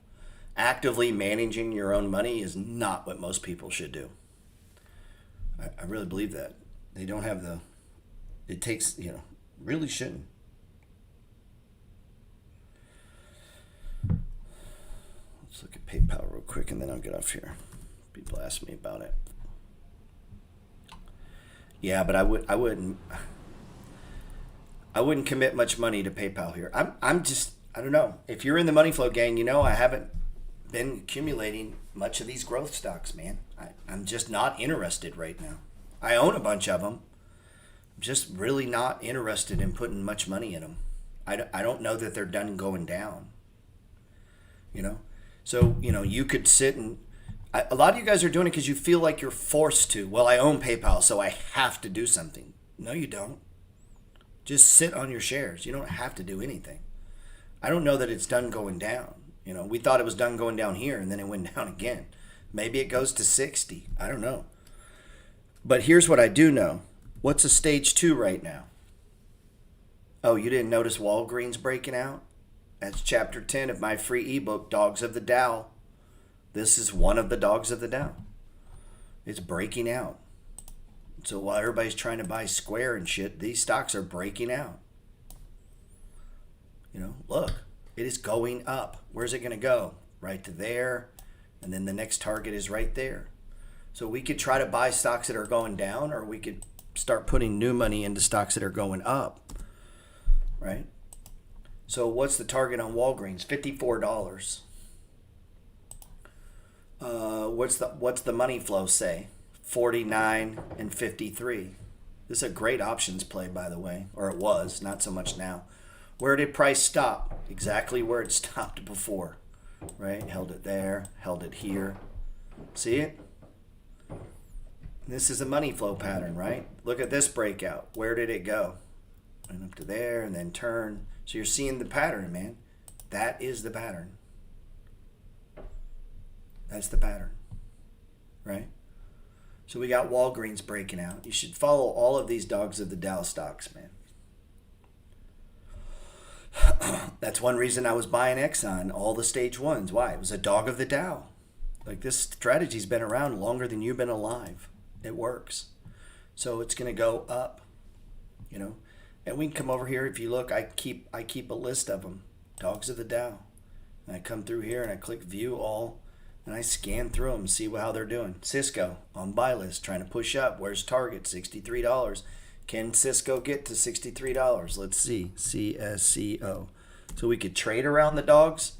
Actively managing your own money is not what most people should do. I really believe that. They don't have it takes, really shouldn't. Let's look at PayPal real quick and then I'll get off here. People ask me about it. Yeah, but I wouldn't commit much money to PayPal here. I'm just, I don't know. If you're in the money flow gang, I haven't been accumulating much of these growth stocks, man. I'm just not interested right now. I own a bunch of them. I'm just really not interested in putting much money in them. I don't know that they're done going down. So, you could sit and, a lot of you guys are doing it because you feel like you're forced to. Well, I own PayPal, so I have to do something. No, you don't. Just sit on your shares. You don't have to do anything. I don't know that it's done going down. We thought it was done going down here, and then it went down again. Maybe it goes to 60. I don't know. But here's what I do know. What's a stage 2 right now? Oh, you didn't notice Walgreens breaking out? That's chapter 10 of my free ebook, Dogs of the Dow. This is one of the dogs of the Dow. It's breaking out. So while everybody's trying to buy Square and shit, these stocks are breaking out. Look, it is going up. Where's it going to go? Right to there. And then the next target is right there. So we could try to buy stocks that are going down, or we could start putting new money into stocks that are going up. Right? So what's the target on Walgreens? $54. What's the money flow say? 49 and 53. This is a great options play, by the way, or it was, not so much now. Where did price stop? Exactly where it stopped before, right? Held it there, held it here. See it? This is a money flow pattern, right? Look at this breakout. Where did it go? Went up to there and then turn. So you're seeing the pattern, man. That is the pattern. That's the pattern, right? So we got Walgreens breaking out. You should follow all of these dogs of the Dow stocks, man. That's one reason I was buying Exxon, all the stage 1s. Why? It was a dog of the Dow. Like, this strategy's been around longer than you've been alive. It works. So it's going to go up, And we can come over here. If you look, I keep a list of them. Dogs of the Dow. And I come through here and I click view all. And I scan through them, see how they're doing. Cisco on buy list, trying to push up. Where's target? $63. Can Cisco get to $63? Let's see. CSCO. So we could trade around the dogs.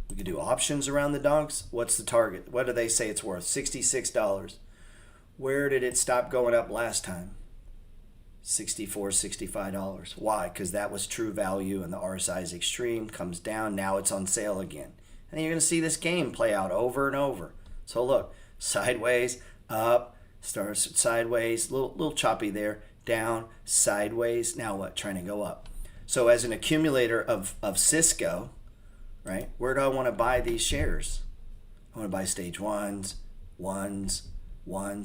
We could do options around the dogs. What's the target? What do they say it's worth? $66. Where did it stop going up last time? $64, $65. Why? Because that was true value and the RSI is extreme, comes down. Now it's on sale again. And you're going to see this game play out over and over. So look, sideways, up, starts sideways, little choppy there, down, sideways. Now what? Trying to go up. So as an accumulator of Cisco, right, where do I want to buy these shares? I want to buy stage 1s,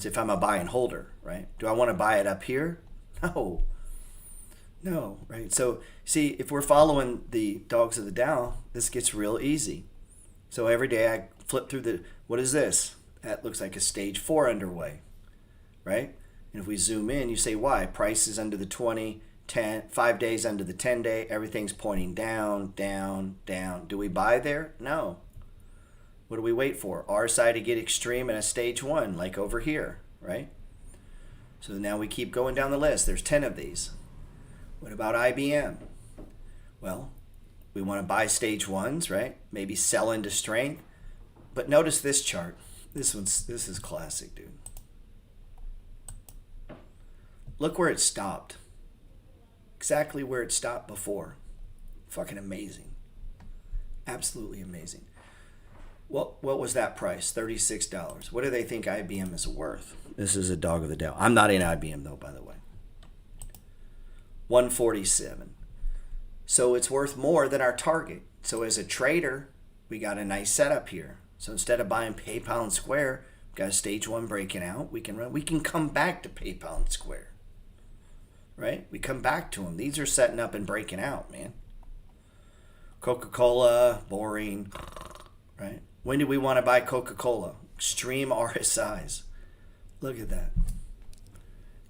if I'm a buy and holder, right? Do I want to buy it up here? No, right? So see, if we're following the dogs of the Dow, this gets real easy. So every day I flip through what is this? That looks like a stage 4 underway, right? And if we zoom in, you say, why? Price is under the 20, 10, 5 days under the 10 day, everything's pointing down, down, down. Do we buy there? No. What do we wait for? RSI to get extreme in a stage 1, like over here, right? So now we keep going down the list. There's 10 of these. What about IBM? Well, We want to buy stage ones, right? Maybe sell into strength. But notice this chart. This is classic, dude. Look where it stopped. Exactly where it stopped before. Fucking amazing. Absolutely amazing. What was that price? $36. What do they think IBM is worth? This is a dog of the day. I'm not in IBM though, by the way. 147. So it's worth more than our target. So as a trader, we got a nice setup here. So instead of buying PayPal and Square, we've got a stage one breaking out. We can come back to PayPal and Square. Right? We come back to them. These are setting up and breaking out, man. Coca-Cola, boring. Right? When do we want to buy Coca-Cola? Extreme RSIs. Look at that.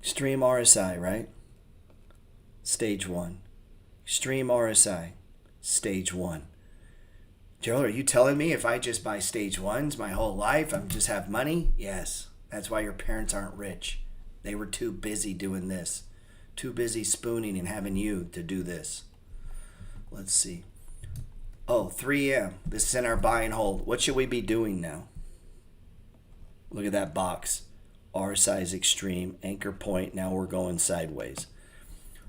Extreme RSI, right? Stage one. Extreme RSI. Stage one. Gerald, are you telling me if I just buy stage ones my whole life, I'm just have money? Yes. That's why your parents aren't rich. They were too busy doing this. Too busy spooning and having you to do this. Let's see. Oh, 3M. This is in our buy and hold. What should we be doing now? Look at that box. RSI is extreme. Anchor point. Now we're going sideways.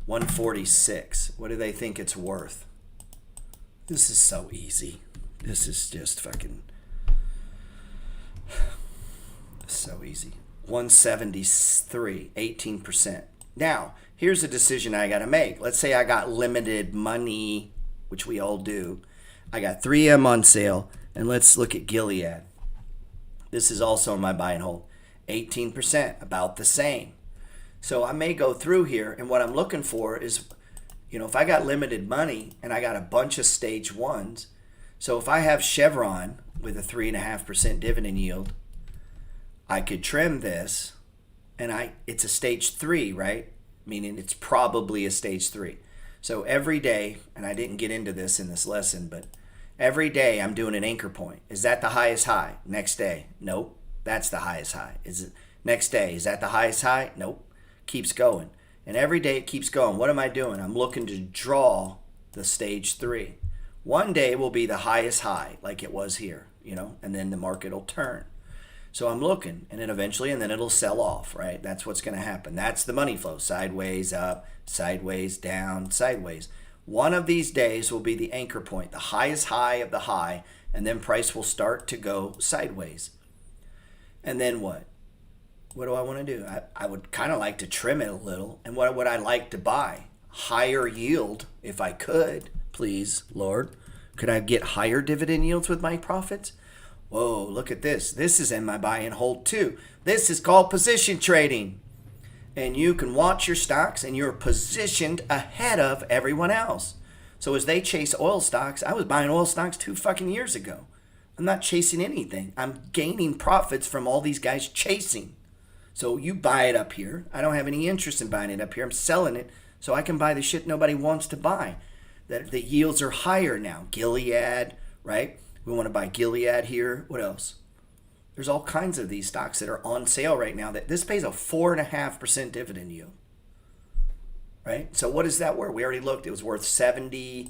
146. What do they think it's worth? This is so easy. This is just fucking so easy. 173, 18%. Now, here's a decision I got to make. Let's say I got limited money, which we all do. I got 3M on sale, and let's look at Gilead. This is also in my buy and hold. 18%, about the same. So I may go through here, and what I'm looking for is, if I got limited money and I got a bunch of stage ones, so if I have Chevron with a 3.5% dividend yield, I could trim this, and it's a stage 3, right? Meaning it's probably a stage 3. So every day, and I didn't get into this in this lesson, but every day I'm doing an anchor point. Is that the highest high? Next day, nope. That's the highest high. Is it next day? Is that the highest high? Nope. Keeps going. And every day it keeps going. What am I doing? I'm looking to draw the stage 3. One day will be the highest high, like it was here, and then the market will turn. So I'm looking, and then eventually, and then it'll sell off, right? That's what's going to happen. That's the money flow. Sideways, up, sideways, down, sideways. One of these days will be the anchor point, the highest high of the high, and then price will start to go sideways. And then what? What do I want to do? I would kind of like to trim it a little. And what would I like to buy? Higher yield, if I could, please, Lord. Could I get higher dividend yields with my profits? Whoa, look at this. This is in my buy and hold too. This is called position trading. And you can watch your stocks and you're positioned ahead of everyone else. So as they chase oil stocks, I was buying oil stocks 2 fucking years ago. I'm not chasing anything. I'm gaining profits from all these guys chasing. So you buy it up here. I don't have any interest in buying it up here. I'm selling it so I can buy the shit nobody wants to buy. That the yields are higher now. Gilead, right? We want to buy Gilead here. What else? There's all kinds of these stocks that are on sale right now. That this pays a 4.5% dividend yield. Right? So what is that worth? We already looked. It was worth $73.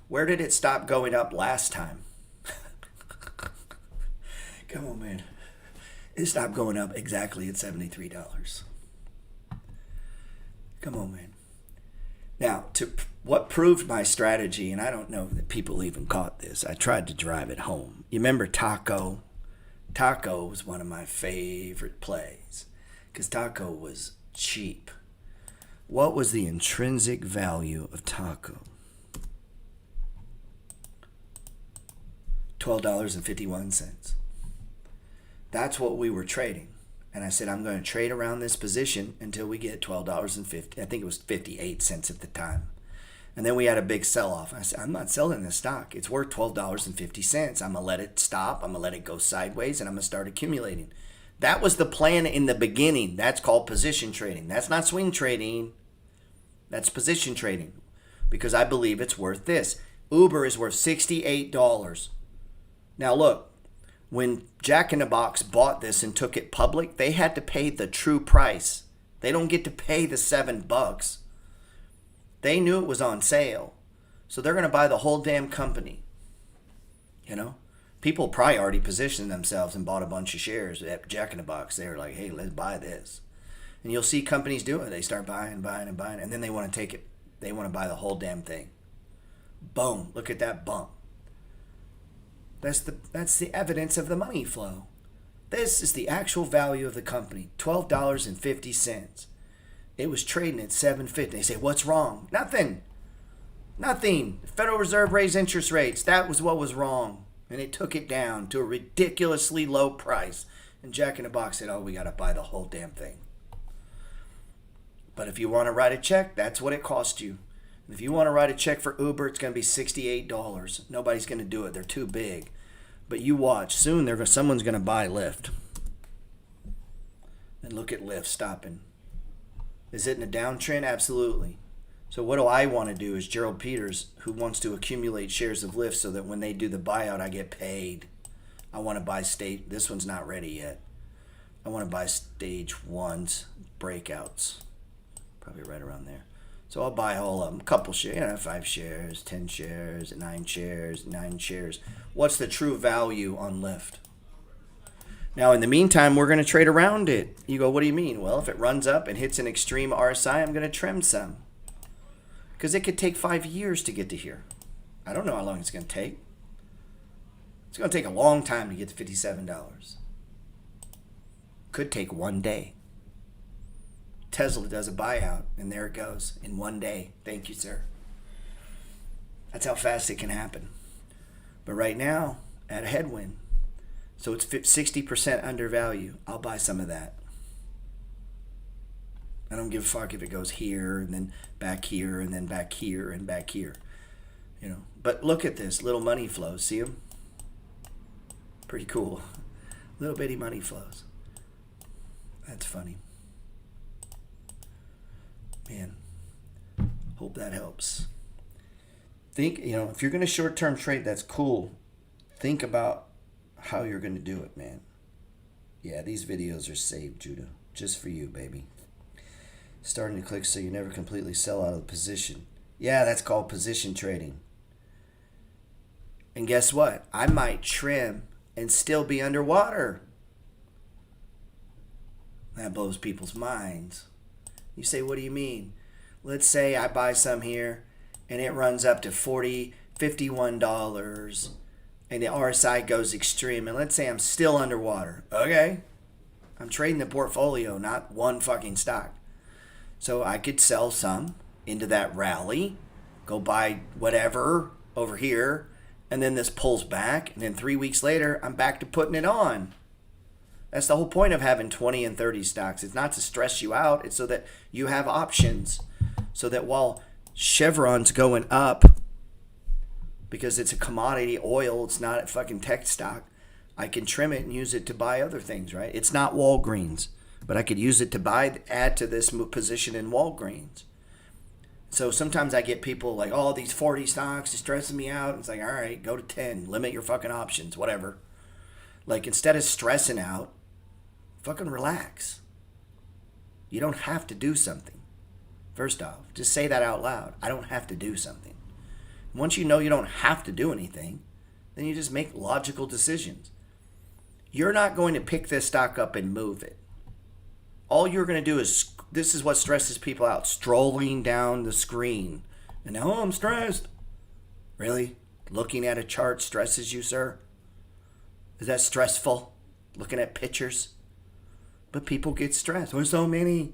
Where did it stop going up last time? Come on, man. It stopped going up exactly at $73. Come on, man. Now, what proved my strategy, and I don't know that people even caught this. I tried to drive it home. You remember Taco? Taco was one of my favorite plays because Taco was cheap. What was the intrinsic value of Taco? $12.51. That's what we were trading. And I said, I'm going to trade around this position until we get $12.50. I think it was 58 cents at the time. And then we had a big sell-off. I said, I'm not selling this stock. It's worth $12.50. I'm going to let it stop. I'm going to let it go sideways, and I'm going to start accumulating. That was the plan in the beginning. That's called position trading. That's not swing trading. That's position trading because I believe it's worth this. Uber is worth $68. Now, look. When Jack in the Box bought this and took it public, they had to pay the true price. They don't get to pay the $7. They knew it was on sale. So they're going to buy the whole damn company. You know? People probably already positioned themselves and bought a bunch of shares at Jack in the Box. They were like, hey, let's buy this. And you'll see companies do it. They start buying, and then they want to take it. They want to buy the whole damn thing. Boom. Look at that bump. That's the evidence of the money flow. This is the actual value of the company, $12.50. It was trading at $7.50. They say, what's wrong? Nothing. The Federal Reserve raised interest rates. That was what was wrong. And it took it down to a ridiculously low price. And Jack in the Box said, oh, we got to buy the whole damn thing. But if you want to write a check, that's what it cost you. If you want to write a check for Uber, it's going to be $68. Nobody's going to do it. They're too big. But you watch. Soon someone's going to buy Lyft. And look at Lyft stopping. Is it in a downtrend? Absolutely. So what do I want to do as Gerald Peters, who wants to accumulate shares of Lyft so that when they do the buyout, I get paid. I want to buy this one's not ready yet. I want to buy stage 1's breakouts. Probably right around there. So I'll buy all of them. A couple shares, 5 shares, 10 shares, 9 shares, 9 shares. What's the true value on Lyft? Now, in the meantime, we're going to trade around it. You go, what do you mean? Well, if it runs up and hits an extreme RSI, I'm going to trim some. Because it could take 5 years to get to here. I don't know how long it's going to take. It's going to take a long time to get to $57. Could take 1 day. Tesla does a buyout, and there it goes in 1 day. Thank you, sir. That's how fast it can happen. But right now, at a headwind, so it's 60% undervalue. I'll buy some of that. I don't give a fuck if it goes here and then back here and then back here and back here. You know. But look at this little money flows. See them? Pretty cool. Little bitty money flows. That's funny. Man, hope that helps. Think, if you're going to short-term trade, that's cool. Think about how you're going to do it, man. Yeah, these videos are saved, Judah. Just for you, baby. Starting to click so you never completely sell out of the position. Yeah, that's called position trading. And guess what? I might trim and still be underwater. That blows people's minds. You say, what do you mean? Let's say I buy some here and it runs up to $40, $51 and the RSI goes extreme. And let's say I'm still underwater. Okay. I'm trading the portfolio, not one fucking stock. So I could sell some into that rally, go buy whatever over here, and then this pulls back. And then 3 weeks later, I'm back to putting it on. That's the whole point of having 20 and 30 stocks. It's not to stress you out. It's so that you have options. So that while Chevron's going up, because it's a commodity oil, it's not a fucking tech stock, I can trim it and use it to buy other things, right? It's not Walgreens, but I could use it to add to this position in Walgreens. So sometimes I get people like, oh, these 40 stocks are stressing me out. It's like, all right, go to 10. Limit your fucking options, whatever. Like, instead of stressing out, fucking relax. You don't have to do something. First off, just say that out loud. I don't have to do something. Once you know you don't have to do anything, then you just make logical decisions. You're not going to pick this stock up and move it. All you're going to do is, this is what stresses people out, strolling down the screen. And now, I'm stressed. Really? Looking at a chart stresses you, sir? Is that stressful? Looking at pictures? But people get stressed. There's so many.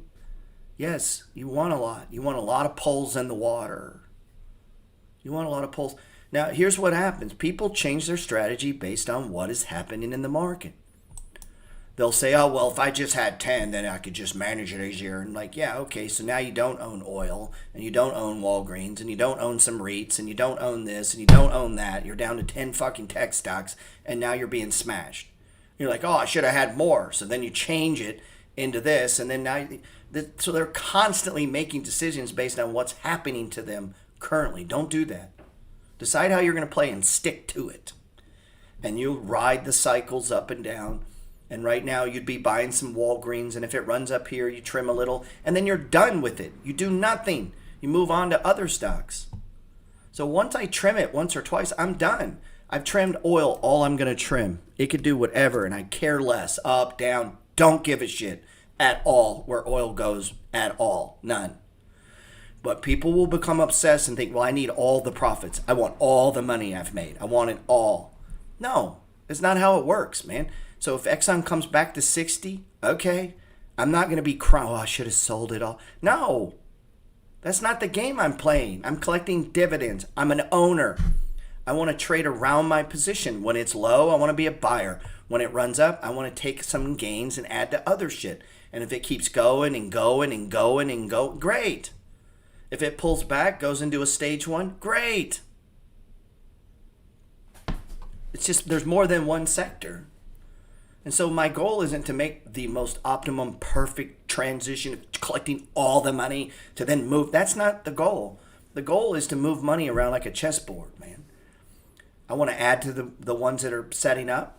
Yes, you want a lot. You want a lot of poles in the water. You want a lot of poles. Now, here's what happens. People change their strategy based on what is happening in the market. They'll say, oh, well, if I just had 10, then I could just manage it easier. And like, yeah, okay, so now you don't own oil, and you don't own Walgreens, and you don't own some REITs, and you don't own this, and you don't own that. You're down to 10 fucking tech stocks, and now you're being smashed. You're like, oh, I should have had more. So then you change it into this, and then now, so they're constantly making decisions based on what's happening to them currently. Don't do that. Decide how you're going to play and stick to it. And you'll ride the cycles up and down. And right now you'd be buying some Walgreens, and if it runs up here, you trim a little, and then you're done with it. You do nothing. You move on to other stocks. So once I trim it once or twice, I'm done. I've trimmed oil all I'm going to trim. It could do whatever, and I care less. Up, down, don't give a shit at all where oil goes at all. None. But people will become obsessed and think, well, I need all the profits. I want all the money I've made. I want it all. No, it's not how it works, man. So if Exxon comes back to 60, okay, I'm not going to be crying, oh, I should have sold it all. No, that's not the game I'm playing. I'm collecting dividends. I'm an owner. I want to trade around my position. When it's low, I want to be a buyer. When it runs up, I want to take some gains and add to other shit. And if it keeps going and going and going and go, great. If it pulls back, goes into a stage one, great. It's just there's more than one sector. And so my goal isn't to make the most optimum, perfect transition of collecting all the money to then move. That's not the goal. The goal is to move money around like a chessboard, man. I want to add to the ones that are setting up.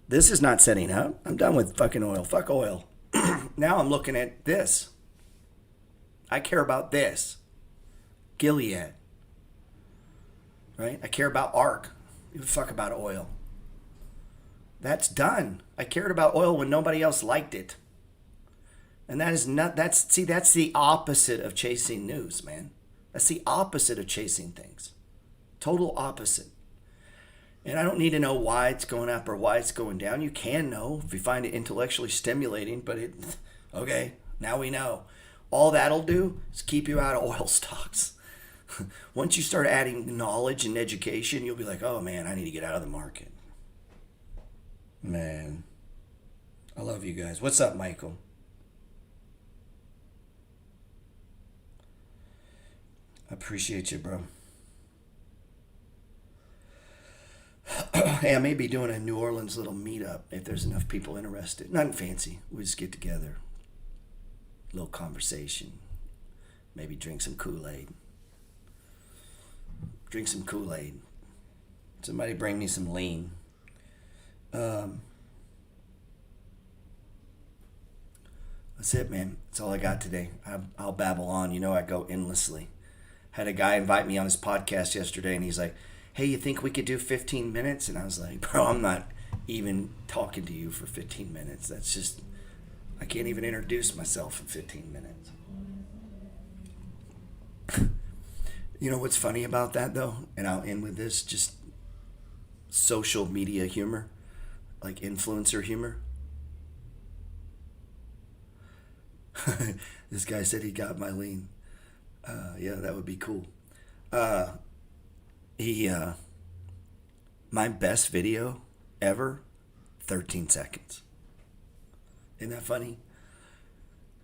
This is not setting up. I'm done with fucking oil. Fuck oil. Now I'm looking at this. I care about this. Gilead. Right? I care about ARC. You fuck about oil. That's done. I cared about oil when nobody else liked it. And that is not, that's the opposite of chasing news, man. That's the opposite of chasing things. Total opposite. And I don't need to know why it's going up or why it's going down. You can know if you find it intellectually stimulating, but okay, now we know. All that'll do is keep you out of oil stocks. Once you start adding knowledge and education, you'll be like, oh man, I need to get out of the market. Man, I love you guys. What's up, Michael? I appreciate you, bro. Hey, I may be doing a New Orleans little meetup if there's enough people interested. Nothing fancy. We just get together. Little conversation. Maybe drink some Kool-Aid. Drink some Kool-Aid. Somebody bring me some lean. That's it, man. That's all I got today. I'll babble on. You know I go endlessly. Had a guy invite me on his podcast yesterday, and he's like, hey, you think we could do 15 minutes? And I was like, bro, I'm not even talking to you for 15 minutes. That's just, I can't even introduce myself in 15 minutes. You know what's funny about that, though? And I'll end with this, just social media humor, like influencer humor. This guy said he got my lean. Yeah, that would be cool. My best video ever, 13 seconds. Isn't that funny?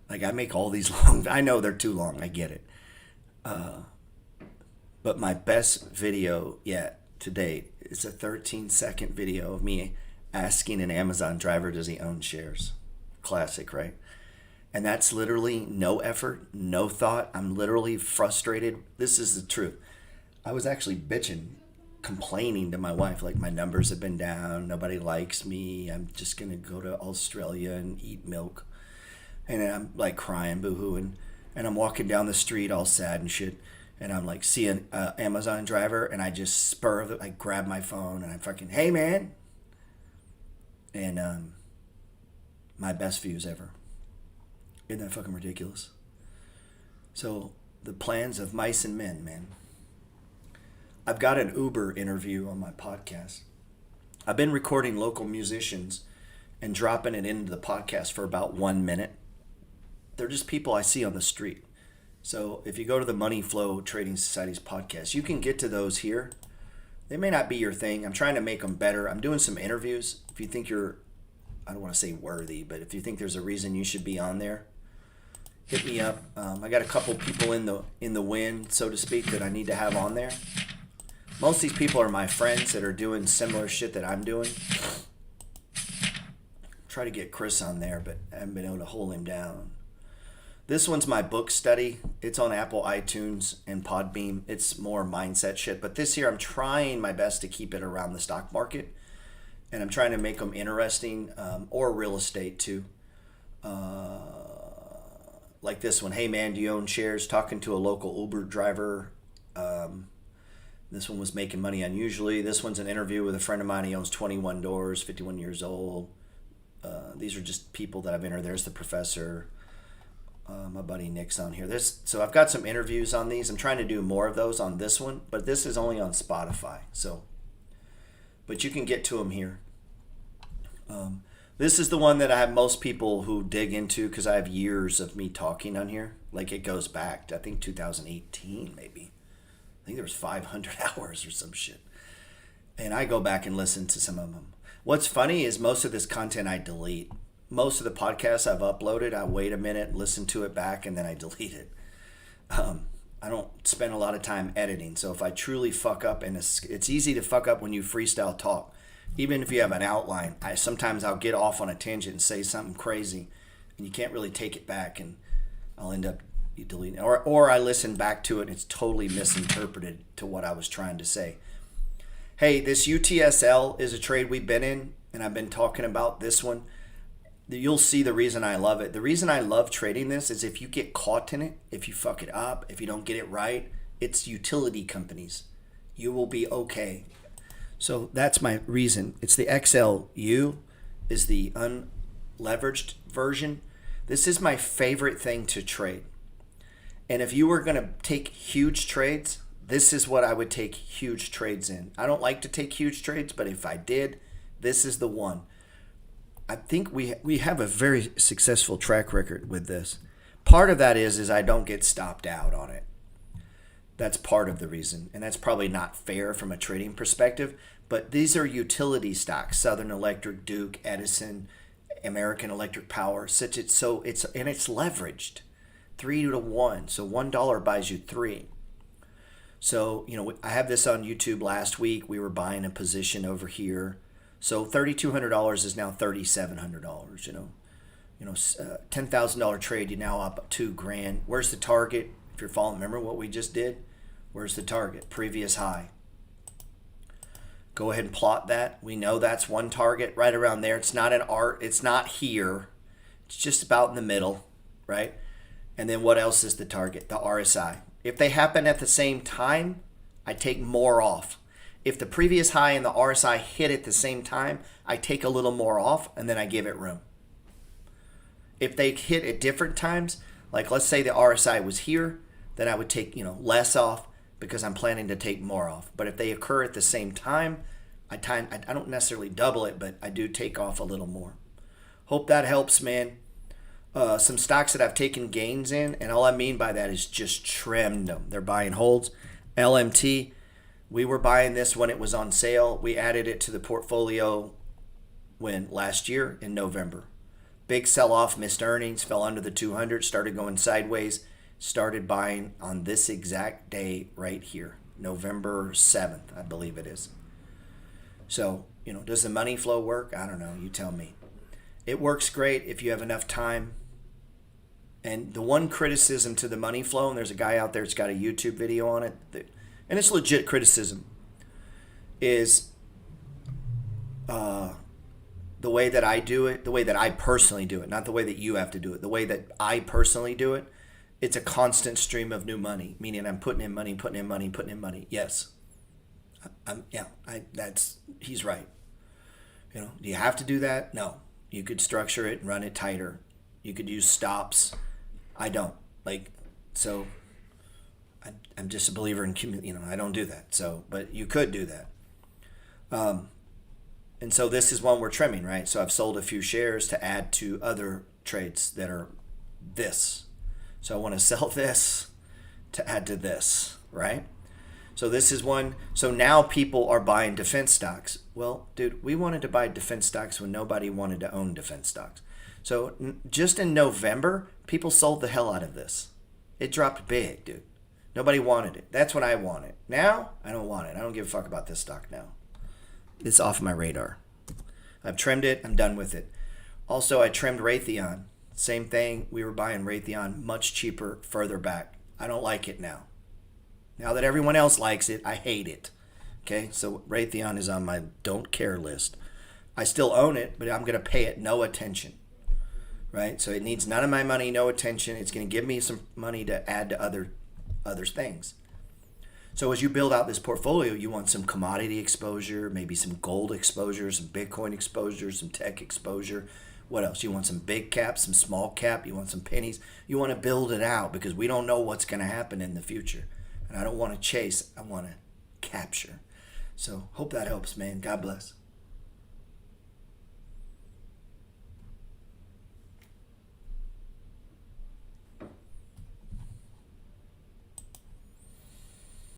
Like, I make all these long, I know they're too long, I get it. But my best video yet to date is a 13-second video of me asking an Amazon driver, does he own shares? Classic, right? And that's literally no effort, no thought. I'm literally frustrated. This is the truth. I was actually bitching, complaining to my wife, like, my numbers have been down, nobody likes me, I'm just going to go to Australia and eat milk. And I'm like crying, boo-hooing. And I'm walking down the street all sad and shit. And I'm like, see an Amazon driver, and I just I grab my phone, and I'm fucking, hey, man. And my best views ever. Isn't that fucking ridiculous? So, the plans of mice and men, man. I've got an Uber interview on my podcast. I've been recording local musicians and dropping it into the podcast for about 1 minute. They're just people I see on the street. So if you go to the Money Flow Trading Society's podcast, you can get to those here. They may not be your thing. I'm trying to make them better. I'm doing some interviews. If you think you're, I don't want to say worthy, but if you think there's a reason you should be on there, hit me up. I got a couple people in the wind, so to speak, that I need to have on there. Most of these people are my friends that are doing similar shit that I'm doing. Try to get Chris on there, but I haven't been able to hold him down. This one's my book study. It's on Apple, iTunes, and Podbeam. It's more mindset shit. But this year, I'm trying my best to keep it around the stock market. And I'm trying to make them interesting, or real estate too. Like this one. Hey man, do you own shares? Talking to a local Uber driver. This one was making money unusually. This one's an interview with a friend of mine. He owns 21 doors, 51 years old. These are just people that I've entered. There's the professor. My buddy Nick's on here. So I've got some interviews on these. I'm trying to do more of those on this one, but this is only on Spotify. But you can get to them here. This is the one that I have most people who dig into because I have years of me talking on here. Like it goes back to, I think, 2018 maybe. I think there was 500 hours or some shit. And I go back and listen to some of them. What's funny is most of this content I delete. Most of the podcasts I've uploaded, I wait a minute, listen to it back, and then I delete it. I don't spend a lot of time editing. So if I truly fuck up, and it's easy to fuck up when you freestyle talk. Even if you have an outline, sometimes I'll get off on a tangent and say something crazy, and you can't really take it back, and I'll end up deleting it. Or I listen back to it, and it's totally misinterpreted to what I was trying to say. Hey, this UTSL is a trade we've been in, and I've been talking about this one. You'll see the reason I love it. The reason I love trading this is if you get caught in it, if you fuck it up, if you don't get it right, it's utility companies. You will be okay. So that's my reason. It's the XLU is the unleveraged version. This is my favorite thing to trade. And if you were going to take huge trades, this is what I would take huge trades in. I don't like to take huge trades, but if I did, this is the one. I think we have a very successful track record with this. Part of that is I don't get stopped out on it. That's part of the reason. And that's probably not fair from a trading perspective. But these are utility stocks: Southern Electric, Duke, Edison, American Electric Power. It's leveraged 3-to-1. So $1 buys you 3. So, I have this on YouTube last week. We were buying a position over here. So $3,200 is now $3,700. $10,000 trade, you're now up $2,000. Where's the target? If you're following, remember what we just did? Where's the target? Previous high. Go ahead and plot that. We know that's one target right around there. It's not an art. It's not here. It's just about in the middle, right? And then what else is the target? The RSI. If they happen at the same time, I take more off. If the previous high and the RSI hit at the same time, I take a little more off and then I give it room. If they hit at different times, like let's say the RSI was here, then I would take, less off because I'm planning to take more off. But if they occur at the same time, I don't necessarily double it, but I do take off a little more. Hope that helps, man. Some stocks that I've taken gains in, and all I mean by that is just trimmed them. They're buying holds. LMT, we were buying this when it was on sale. We added it to the portfolio last year in November. Big sell-off, missed earnings, fell under the 200, started going sideways, started buying on this exact day right here, November 7th, I believe it is. So, does the money flow work? I don't know. You tell me. It works great if you have enough time. And the one criticism to the money flow, and there's a guy out there that's got a YouTube video on it, and it's legit criticism, is the way that I do it, the way that I personally do it, not the way that you have to do it, the way that I personally do it, it's a constant stream of new money, meaning I'm putting in money, putting in money, putting in money. Yes. He's right. Do you have to do that? No. You could structure it and run it tighter. You could use stops. I don't. I'm just a believer in, I don't do that. So, but you could do that. And so this is one we're trimming, right? So I've sold a few shares to add to other trades that are this. So I want to sell this to add to this, right? So this is one. So now people are buying defense stocks. Well, dude, we wanted to buy defense stocks when nobody wanted to own defense stocks. So just in November, people sold the hell out of this. It dropped big, dude. Nobody wanted it. That's what I wanted. Now, I don't want it. I don't give a fuck about this stock now. It's off my radar. I've trimmed it. I'm done with it. Also, I trimmed Raytheon. Same thing. We were buying Raytheon much cheaper further back. I don't like it now. Now that everyone else likes it, I hate it. Okay, so Raytheon is on my don't care list. I still own it, but I'm going to pay it no attention. Right? So it needs none of my money, no attention. It's going to give me some money to add to other things. So as you build out this portfolio, you want some commodity exposure, maybe some gold exposure, some Bitcoin exposure, some tech exposure. What else? You want some big cap, some small cap, you want some pennies. You want to build it out because we don't know what's going to happen in the future. And I don't want to chase, I want to capture. So hope that helps, man. God bless.